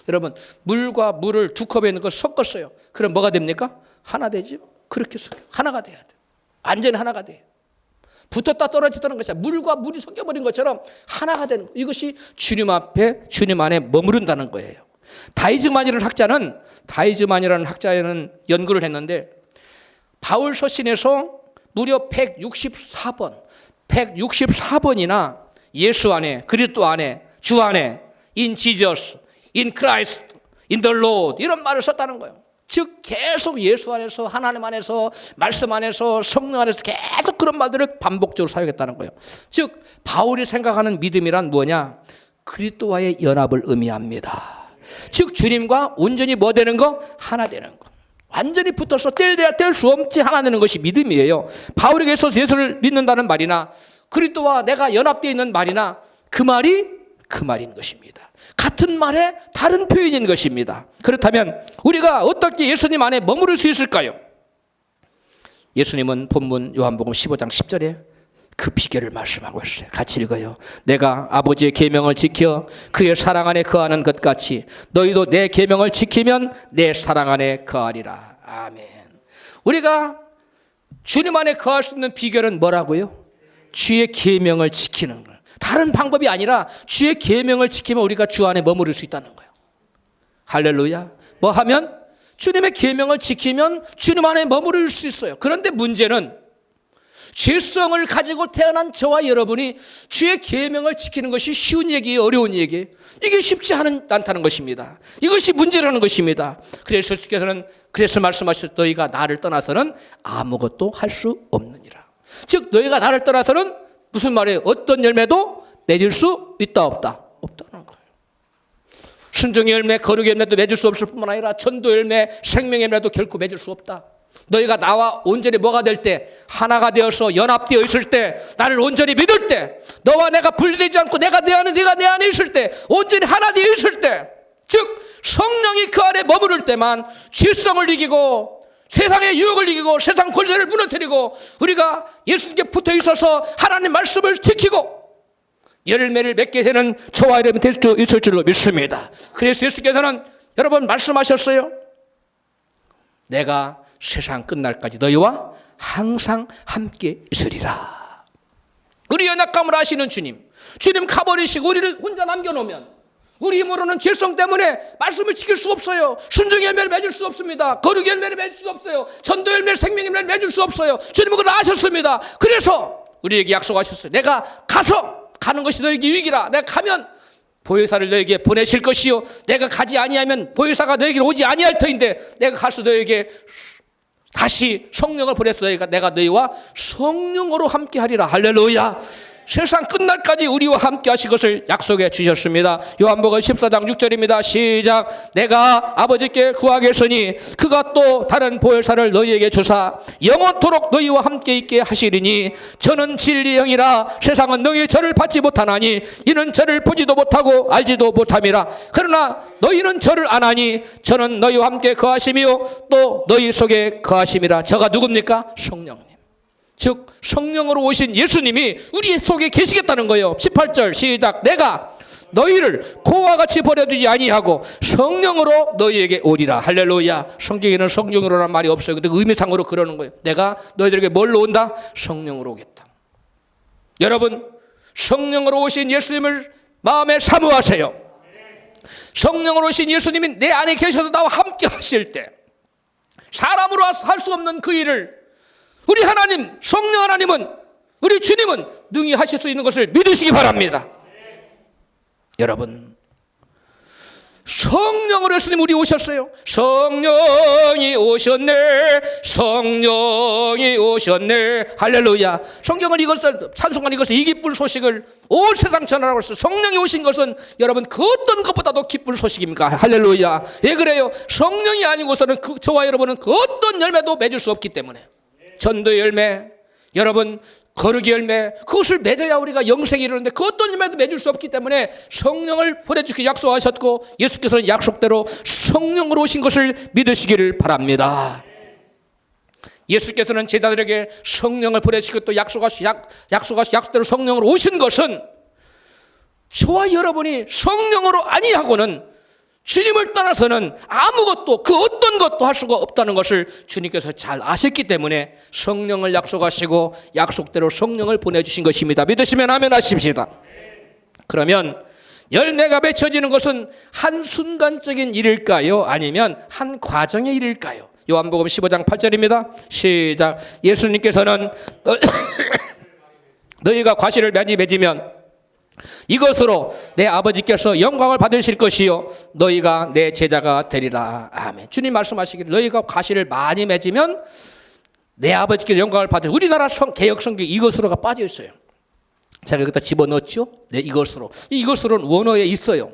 Speaker 1: 여러분, 물과 물을 두 컵에 있는 걸 섞었어요. 그럼 뭐가 됩니까? 하나 되지. 그렇게 섞여. 하나가 돼야 돼. 완전히 하나가 돼요. 붙었다 떨어지다는 것이 물과 물이 섞여버린 것처럼 하나가 되는 거. 이것이 주님 앞에, 주님 안에 머무른다는 거예요. 다이즈만이라는 학자는 연구를 했는데, 바울 서신에서 무려 164번이나 예수 안에, 그리스도 안에, 주 안에, in Jesus, in Christ, in the Lord, 이런 말을 썼다는 거예요. 즉 계속 예수 안에서, 하나님 안에서, 말씀 안에서, 성령 안에서 계속 그런 말들을 반복적으로 사용했다는 거예요. 즉 바울이 생각하는 믿음이란 뭐냐? 그리스도와의 연합을 의미합니다. 즉 주님과 온전히 뭐 되는 거? 하나 되는 거. 완전히 붙어서 뗄 수 없지 하나 되는 것이 믿음이에요. 바울에게 있어서 예수를 믿는다는 말이나 그리스도와 내가 연합되어 있는 말이나 그 말인 것입니다. 같은 말에 다른 표현인 것입니다. 그렇다면 우리가 어떻게 예수님 안에 머무를 수 있을까요? 예수님은 본문 요한복음 15장 10절에 그 비결을 말씀하고 있어요. 같이 읽어요. 내가 아버지의 계명을 지켜 그의 사랑 안에 거하는 것 같이 너희도 내 계명을 지키면 내 사랑 안에 거하리라. 아멘. 우리가 주님 안에 거할 수 있는 비결은 뭐라고요? 주의 계명을 지키는 거예요. 다른 방법이 아니라 주의 계명을 지키면 우리가 주 안에 머무를 수 있다는 거예요. 할렐루야. 뭐 하면? 주님의 계명을 지키면 주님 안에 머무를 수 있어요. 그런데 문제는 죄성을 가지고 태어난 저와 여러분이 주의 계명을 지키는 것이 쉬운 얘기예요, 어려운 얘기예요? 이게 쉽지 않다는 것입니다. 이것이 문제라는 것입니다. 그래서 예수께서는 그래서 말씀하셨죠. 너희가 나를 떠나서는 아무것도 할 수 없느니라. 즉 너희가 나를 떠나서는 무슨 말이에요? 어떤 열매도 맺을 수 있다 없다? 없다는 거예요. 순종의 열매, 거룩의 열매도 맺을 수 없을 뿐만 아니라 전도 열매, 생명의 열매도 결코 맺을 수 없다. 너희가 나와 온전히 뭐가 될 때, 하나가 되어서 연합되어 있을 때, 나를 온전히 믿을 때, 너와 내가 분리되지 않고 내가 내 안에, 네가 내 안에 있을 때, 온전히 하나 되어 있을 때, 즉 성령이 그 안에 머무를 때만 죄성을 이기고 세상의 유혹을 이기고 세상 권세를 무너뜨리고 우리가 예수님께 붙어 있어서 하나님 말씀을 지키고 열매를 맺게 되는 저와 여러분 될 수 있을 줄로 믿습니다. 그래서 예수께서는 여러분 말씀하셨어요. 내가 세상 끝날까지 너희와 항상 함께 있으리라. 우리 연약감을 아시는 주님 가버리시고 우리를 혼자 남겨놓으면 우리 힘으로는 죄성 때문에 말씀을 지킬 수 없어요. 순종의 열매를 맺을 수 없습니다. 거룩의 열매를 맺을 수 없어요. 전도 열매를, 생명의 열매를 맺을 수 없어요. 주님은 그걸 아셨습니다. 그래서 우리에게 약속하셨어요. 내가 가는 것이 너에게 유익이라. 내가 가면 보혜사를 너에게 보내실 것이요, 내가 가지 아니하면 보혜사가 너에게 오지 아니할 터인데 내가 가서 너에게 다시 성령을 보내서 내가 너희와 성령으로 함께하리라. 할렐루야. 세상 끝날까지 우리와 함께 하실 것을 약속해 주셨습니다. 요한복음 14장 6절입니다. 시작. 내가 아버지께 구하겠으니 그가 또 다른 보혜사를 너희에게 주사 영원토록 너희와 함께 있게 하시리니 저는 진리의 영이라. 세상은 너희 저를 받지 못하나니 이는 저를 보지도 못하고 알지도 못함이라. 그러나 너희는 저를 아나니 저는 너희와 함께 거하시며 또 너희 속에 거하심이라. 저가 누굽니까? 성령님. 즉 성령으로 오신 예수님이 우리 속에 계시겠다는 거예요. 18절 시작. 내가 너희를 고와 같이 버려두지 아니하고 성령으로 너희에게 오리라. 할렐루야. 성경에는 성령으로라는 말이 없어요. 근데 의미상으로 그러는 거예요. 내가 너희들에게 뭘로 온다? 성령으로 오겠다. 여러분, 성령으로 오신 예수님을 마음에 사모하세요. 성령으로 오신 예수님이 내 안에 계셔서 나와 함께 하실 때 사람으로 할 수 없는 그 일을 우리 하나님, 성령 하나님은, 우리 주님은 능히 하실 수 있는 것을 믿으시기 바랍니다. 여러분, 성령으로 예수님 우리 오셨어요. 성령이 오셨네. 성령이 오셨네. 할렐루야. 성경은 이것을, 찬송한 이것을, 이 기쁜 소식을 온 세상 전하라고 했어요. 성령이 오신 것은 여러분 그 어떤 것보다도 기쁜 소식입니까? 할렐루야. 왜 그래요? 성령이 아니고서는 저와 여러분은 그 어떤 열매도 맺을 수 없기 때문에. 전도의 열매, 여러분 거룩의 열매, 그것을 맺어야 우리가 영생이 이르는데 그 어떤 열매도 맺을 수 없기 때문에 성령을 보내주기로 약속하셨고 예수께서는 약속대로 성령으로 오신 것을 믿으시기를 바랍니다. 예수께서는 제자들에게 성령을 보내시고 또 약속대로 성령으로 오신 것은 저와 여러분이 성령으로 아니하고는 주님을 떠나서는 아무것도, 그 어떤 것도 할 수가 없다는 것을 주님께서 잘 아셨기 때문에 성령을 약속하시고 약속대로 성령을 보내주신 것입니다. 믿으시면 아멘 하십시다. 그러면 열매가 맺혀지는 것은 한순간적인 일일까요? 아니면 한 과정의 일일까요? 요한복음 15장 8절입니다. 시작. 예수님께서는 너희가 과실을 많이 맺으면 이것으로 내 아버지께서 영광을 받으실 것이요 너희가 내 제자가 되리라. 아멘. 주님 말씀하시기를 너희가 과실을 많이 맺으면 내 아버지께서 영광을 받으실. 우리나라 개역 성경 이것으로가 빠져 있어요. 제가 여기다 집어넣었죠. 네, 이것으로는 원어에 있어요.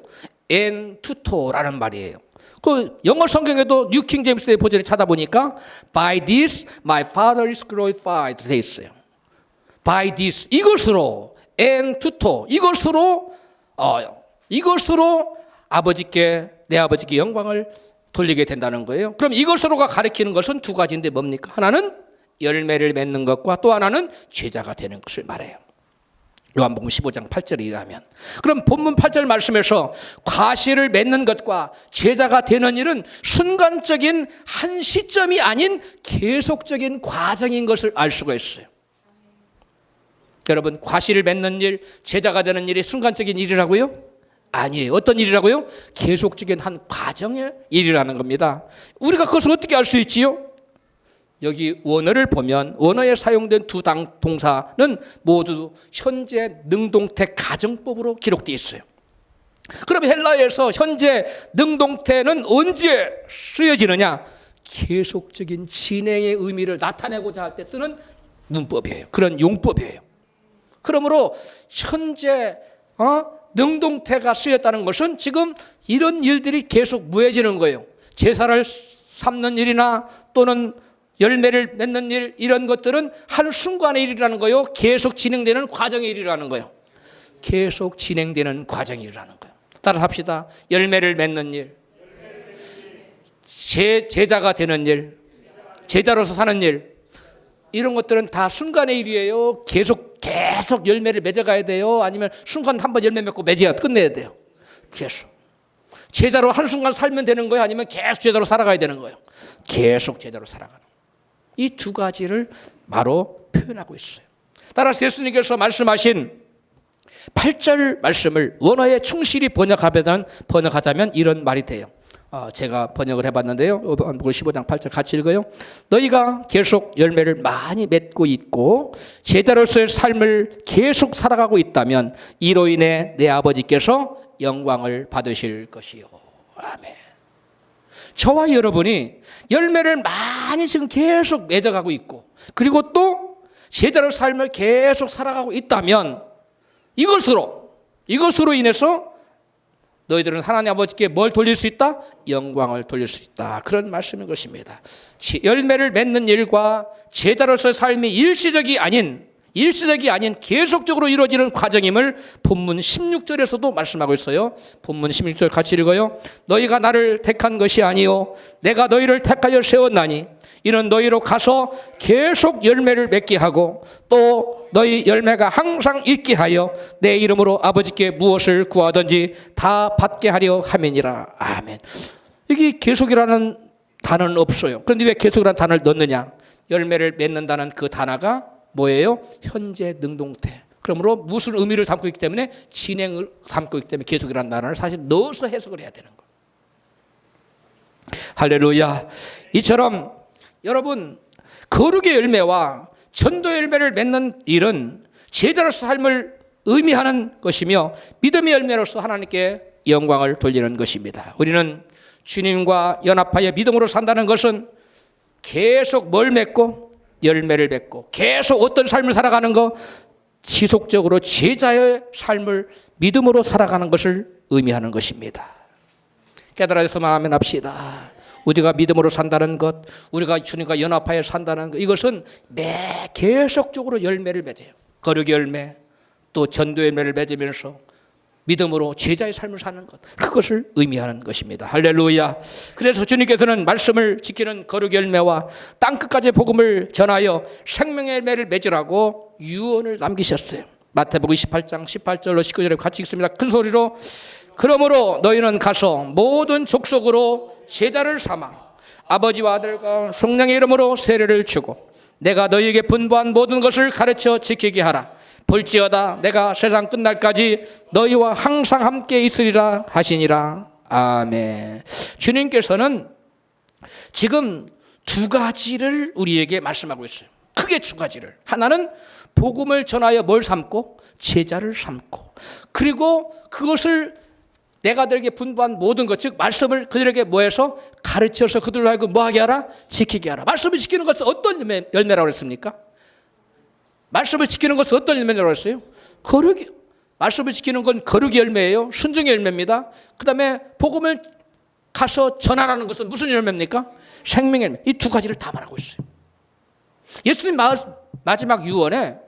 Speaker 1: en tuto라는 말이에요. 그 영어 성경에도 뉴킹 제임스의 버전을 찾아보니까 by this my father is glorified 돼 있어요. by this 이것으로 en tuto 이것으로 내 아버지께 영광을 돌리게 된다는 거예요. 그럼 이것으로가 가리키는 것은 두 가지인데 뭡니까? 하나는 열매를 맺는 것과 또 하나는 제자가 되는 것을 말해요. 요한복음 15장 8절에 의하면. 그럼 본문 8절 말씀에서 과실을 맺는 것과 제자가 되는 일은 순간적인 한 시점이 아닌 계속적인 과정인 것을 알 수가 있어요. 여러분, 과실을 맺는 일, 제자가 되는 일이 순간적인 일이라고요? 아니에요. 어떤 일이라고요? 계속적인 한 과정의 일이라는 겁니다. 우리가 그것을 어떻게 알 수 있지요? 여기 원어를 보면 원어에 사용된 두 동사는 모두 현재 능동태 가정법으로 기록되어 있어요. 그럼 헬라어에서 현재 능동태는 언제 쓰여지느냐? 계속적인 진행의 의미를 나타내고자 할 때 쓰는 문법이에요. 그런 용법이에요. 그러므로 현재 능동태가 쓰였다는 것은 지금 이런 일들이 계속 무해지는 거예요. 제사를 삼는 일이나 또는 열매를 맺는 일, 이런 것들은 한순간의 일이라는 거예요. 계속 진행되는 과정의 일이라는 거예요. 계속 진행되는 과정의 일이라는 거예요. 따라 합시다. 열매를 맺는 일, 제자가 되는 일, 제자로서 사는 일, 이런 것들은 다 순간의 일이에요. 계속 열매를 맺어가야 돼요? 아니면 순간 한번 열매 맺고 맺어야 끝내야 돼요? 계속. 제자로 한순간 살면 되는 거예요? 아니면 계속 제자로 살아가야 되는 거예요? 계속 제자로 살아가는 거예요. 이 두 가지를 바로 표현하고 있어요. 따라서 예수님께서 말씀하신 8절 말씀을 원어에 충실히 번역하자면 이런 말이 돼요. 제가 번역을 해봤는데요. 요한복음 15장 8절 같이 읽어요. 너희가 계속 열매를 많이 맺고 있고 제자로서의 삶을 계속 살아가고 있다면 이로 인해 내 아버지께서 영광을 받으실 것이요. 아멘. 저와 여러분이 열매를 많이 지금 계속 맺어가고 있고 그리고 또 제자로서의 삶을 계속 살아가고 있다면 이것으로 인해서 너희들은 하나님 아버지께 뭘 돌릴 수 있다? 영광을 돌릴 수 있다. 그런 말씀인 것입니다. 열매를 맺는 일과 제자로서의 삶이 일시적이 아닌 계속적으로 이루어지는 과정임을 본문 16절에서도 말씀하고 있어요. 본문 16절 같이 읽어요. 너희가 나를 택한 것이 아니요 내가 너희를 택하여 세웠나니 이는 너희로 가서 계속 열매를 맺게 하고 또 너희 열매가 항상 있게 하여 내 이름으로 아버지께 무엇을 구하든지 다 받게 하려 함이니라. 아멘. 여기 계속이라는 단어는 없어요. 그런데 왜 계속이라는 단어를 넣느냐? 열매를 맺는다는 그 단어가 뭐예요? 현재 능동태. 그러므로 무슨 의미를 담고 있기 때문에 진행을 담고 있기 때문에 계속이라는 단어를 사실 넣어서 해석을 해야 되는 거예요. 할렐루야. 이처럼 여러분 거룩의 열매와 전도의 열매를 맺는 일은 제자로서 삶을 의미하는 것이며 믿음의 열매로서 하나님께 영광을 돌리는 것입니다. 우리는 주님과 연합하여 믿음으로 산다는 것은 계속 뭘 맺고 열매를 맺고 계속 어떤 삶을 살아가는 것 지속적으로 제자의 삶을 믿음으로 살아가는 것을 의미하는 것입니다. 깨달아서만 하면 합시다. 우리가 믿음으로 산다는 것, 우리가 주님과 연합하여 산다는 것, 이것은 계속적으로 열매를 맺어요. 거룩의 열매, 또 전도의 열매를 맺으면서 믿음으로 제자의 삶을 사는 것, 그것을 의미하는 것입니다. 할렐루야. 그래서 주님께서는 말씀을 지키는 거룩의 열매와 땅끝까지 복음을 전하여 생명의 열매를 맺으라고 유언을 남기셨어요. 마태복음 28장 18절로 19절에 같이 읽습니다. 큰 소리로 그러므로 너희는 가서 모든 족속으로 제자를 삼아 아버지와 아들과 성령의 이름으로 세례를 주고 내가 너희에게 분부한 모든 것을 가르쳐 지키게 하라. 볼지어다 내가 세상 끝날까지 너희와 항상 함께 있으리라 하시니라. 아멘. 주님께서는 지금 두 가지를 우리에게 말씀하고 있어요. 크게 두 가지를. 하나는 복음을 전하여 뭘 삼고 제자를 삼고 그리고 그것을 내가 그들에게 분부한 모든 것, 즉 말씀을 그들에게 뭐해서 가르쳐서 그들로 하여금 뭐하게 하라? 지키게 하라. 말씀을 지키는 것은 어떤 열매라고 했습니까? 말씀을 지키는 것은 어떤 열매라고 했어요? 거룩이. 말씀을 지키는 건 거룩의 열매예요. 순종의 열매입니다. 그 다음에 복음을 가서 전하라는 것은 무슨 열매입니까? 생명의 열매. 이 두 가지를 다 말하고 있어요. 예수님 마지막 유언에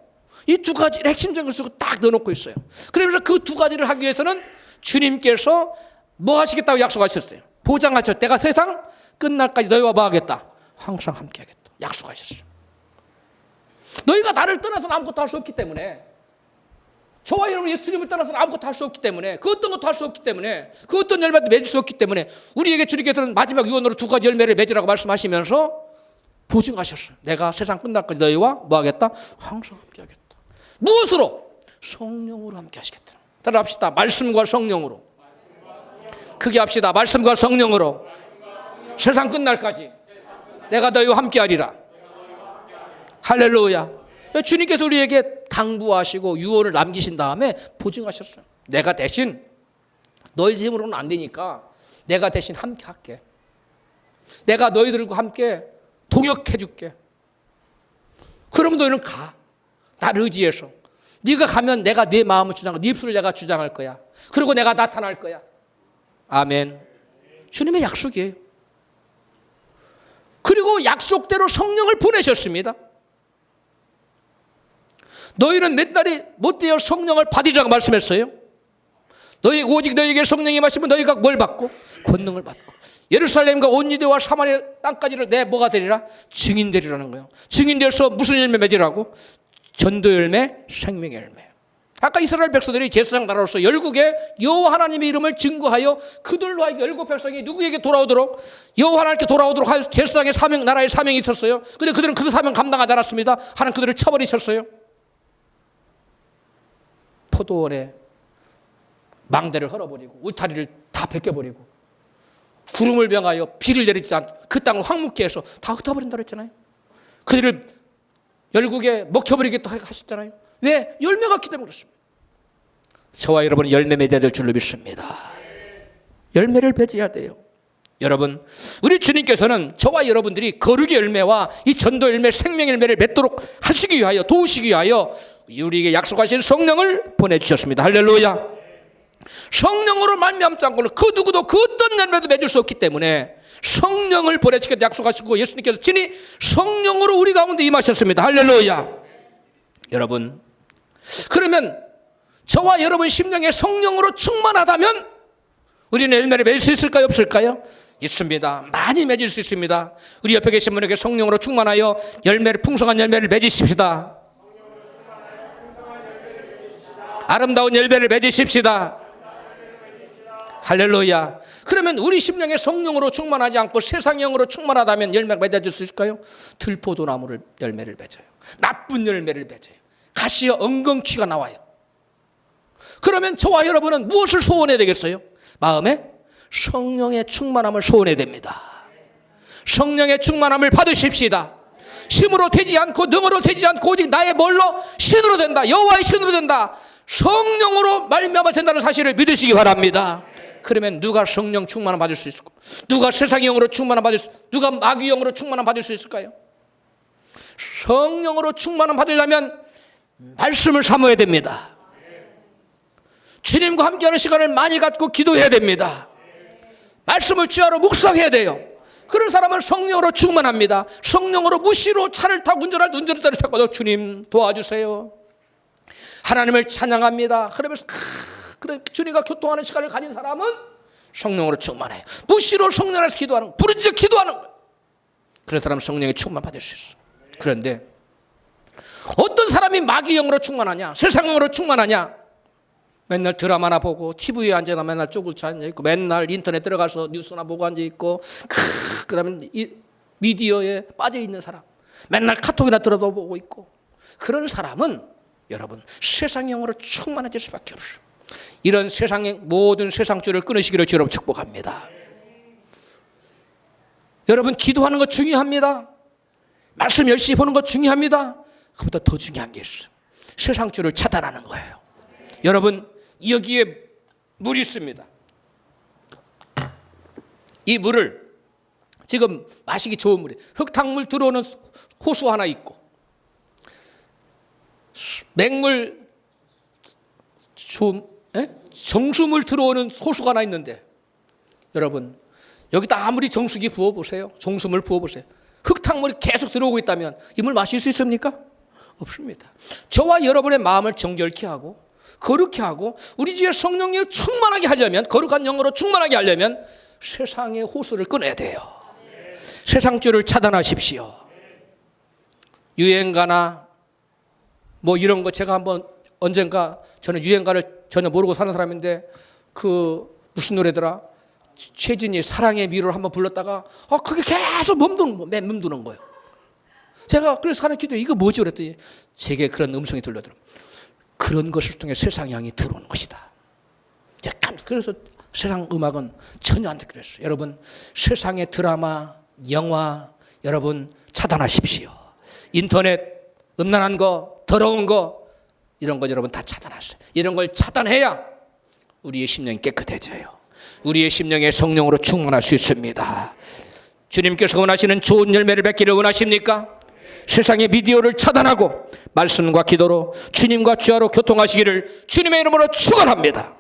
Speaker 1: 이 두 가지를 핵심적인 것을 딱 넣어놓고 있어요. 그러면서 그 두 가지를 하기 위해서는 주님께서 뭐 하시겠다고 약속하셨어요. 보장하셨어요. 내가 세상 끝날까지 너희와 뭐 하겠다? 항상 함께 하겠다. 약속하셨어요. 너희가 나를 떠나서는 아무것도 할 수 없기 때문에 저와 여러분 예수님을 떠나서는 아무것도 할 수 없기 때문에 그 어떤 것도 할 수 없기 때문에 그 어떤 열매도 맺을 수 없기 때문에 우리에게 주님께서는 마지막 유언으로 두 가지 열매를 맺으라고 말씀하시면서 보증하셨어요. 내가 세상 끝날까지 너희와 뭐 하겠다? 항상 함께 하겠다. 무엇으로? 성령으로 함께 하시겠다. 따라 합시다. 말씀과 성령으로. 크게 합시다. 말씀과 성령으로. 세상 끝날까지 내가 너희와 함께 하리라. 할렐루야. 주님께서 우리에게 당부하시고 유언을 남기신 다음에 보증하셨어요. 내가 대신 너희 힘으로는 안 되니까 내가 대신 함께 할게. 내가 너희들과 함께 동역해 줄게. 그럼 너희는 가. 나를 의지해서. 네가 가면 내가 네 마음을 주장하고 네 입술을 내가 주장할 거야. 그리고 내가 나타날 거야. 아멘. 주님의 약속이에요. 그리고 약속대로 성령을 보내셨습니다. 너희는 몇 날이 못되어 성령을 받으리라고 말씀했어요. 오직 너희에게 성령이 마시면 너희가 뭘 받고? 권능을 받고. 예루살렘과 온 유대와 사마리아 땅까지를 내 뭐가 되리라? 증인되리라는 거예요. 증인되어서 무슨 열매 맺으라고? 전도 열매, 생명의 열매. 아까 이스라엘 백성들이 제사장 나라로서 열국에 여호와 하나님의 이름을 증거하여 그들로 하여금 열국 백성이 누구에게 돌아오도록 여호와 하나님께 돌아오도록 할 제사장의 사명, 나라의 사명이 있었어요. 그런데 그들은 그 사명 감당하지 않았습니다. 하나님 그들을 쳐버리셨어요. 포도원에 망대를 헐어버리고 울타리를 다 벗겨버리고 구름을 명하여 비를 내리지 않고 그 땅을 황무케 해서 다 흩어버린다고 했잖아요. 그들을 열국에 먹혀버리겠다 하셨잖아요. 왜? 열매가 없기 때문에 그렇습니다. 저와 여러분은 열매 맺어야 될 줄로 믿습니다. 열매를 맺어야 돼요. 여러분, 우리 주님께서는 저와 여러분들이 거룩의 열매와 이 전도 열매, 생명 열매를 맺도록 하시기 위하여, 도우시기 위하여 우리에게 약속하신 성령을 보내주셨습니다. 할렐루야. 성령으로 말미암지 않고는 그 누구도 그 어떤 열매도 맺을 수 없기 때문에 성령을 보내시겠다 약속하시고 예수님께서 친히 성령으로 우리 가운데 임하셨습니다. 할렐루야. 여러분, 그러면 저와 여러분 심령에 성령으로 충만하다면 우리는 열매를 맺을 수 있을까요? 없을까요? 있습니다. 많이 맺을 수 있습니다. 우리 옆에 계신 분에게 성령으로 충만하여 열매를, 풍성한 열매를 맺으십시다. 아름다운 열매를 맺으십시다. 할렐루야. 그러면 우리 심령에 성령으로 충만하지 않고 세상형으로 충만하다면 열매가 맺어질 수 있을까요? 들포도나무를 열매를 맺어요. 나쁜 열매를 맺어요. 가시와 엉겅퀴가 나와요. 그러면 저와 여러분은 무엇을 소원해야 되겠어요? 마음에 성령의 충만함을 소원해야 됩니다. 성령의 충만함을 받으십시다. 힘으로 되지 않고 능으로 되지 않고 오직 나의 뭘로? 신으로 된다. 여호와의 신으로 된다. 성령으로 말미암아 된다는 사실을 믿으시기 바랍니다. 그러면 누가 성령 충만함 받을 수 있을까? 누가 세상의 영으로 충만함 받을 수, 누가 마귀 영으로 충만함 받을 수 있을까요? 성령으로 충만함 받으려면 말씀을 사모해야 됩니다. 주님과 함께하는 시간을 많이 갖고 기도해야 됩니다. 말씀을 주야로 묵상해야 돼요. 그런 사람은 성령으로 충만합니다. 성령으로 무시로 차를 타고 운전할 때를 타고 주님 도와주세요. 하나님을 찬양합니다. 그러면서 그래 주님과 교통하는 시간을 가진 사람은 성령으로 충만해요. 무시로 성령 안에서 기도하는 거, 부르짖어 기도하는 거예요. 그런 사람은 성령에 충만받을 수 있어요. 그런데 어떤 사람이 마귀 영으로 충만하냐, 세상 영으로 충만하냐? 맨날 드라마나 보고 TV에 앉아나 맨날 쪼그쳐 앉아있고 맨날 인터넷 들어가서 뉴스나 보고 앉아있고 그다음에 미디어에 빠져있는 사람, 맨날 카톡이나 들어보고 있고, 그런 사람은 여러분 세상형으로 충만해질 수밖에 없어요. 이런 세상의 모든 세상줄을 끊으시기를 주로 축복합니다. 여러분 기도하는 것 중요합니다. 말씀 열심히 보는 것 중요합니다. 그보다 더 중요한 게 있어요. 세상줄을 차단하는 거예요. 여러분 여기에 물이 있습니다. 이 물을 지금 마시기 좋은 물이에요. 흙탕물 들어오는 호수 하나 있고 맹물 정수물 들어오는 호수가 하나 있는데, 여러분 여기다 아무리 정수기 부어보세요, 정수물 부어보세요, 흙탕물이 계속 들어오고 있다면 이 물 마실 수 있습니까? 없습니다. 저와 여러분의 마음을 정결케 하고 거룩케 하고 우리 집에 성령을 충만하게 하려면, 거룩한 영으로 충만하게 하려면 세상의 호수를 끊어야 돼요. 세상줄을 차단하십시오. 유행가나 뭐 이런 거, 제가 한번 언젠가, 저는 유행가를 전혀 모르고 사는 사람인데 그 무슨 노래더라, 최진이 사랑의 미로를 한번 불렀다가 그게 계속 맴도는 거예요. 제가 그래서 하는 기도에 이거 뭐지 그랬더니 제게 그런 음성이 들려들어. 그런 것을 통해 세상 향이 들어오는 것이다. 그래서 세상 음악은 전혀 안 듣기로 했어요. 여러분 세상의 드라마, 영화 여러분 차단하십시오. 인터넷 음란한 거, 더러운 거, 이런 거 여러분 다 차단하세요. 이런 걸 차단해야 우리의 심령이 깨끗해져요. 우리의 심령에 성령으로 충만할 수 있습니다. 주님께서 원하시는 좋은 열매를 맺기를 원하십니까? 세상의 미디어를 차단하고 말씀과 기도로 주님과 주하로 교통하시기를 주님의 이름으로 축원합니다.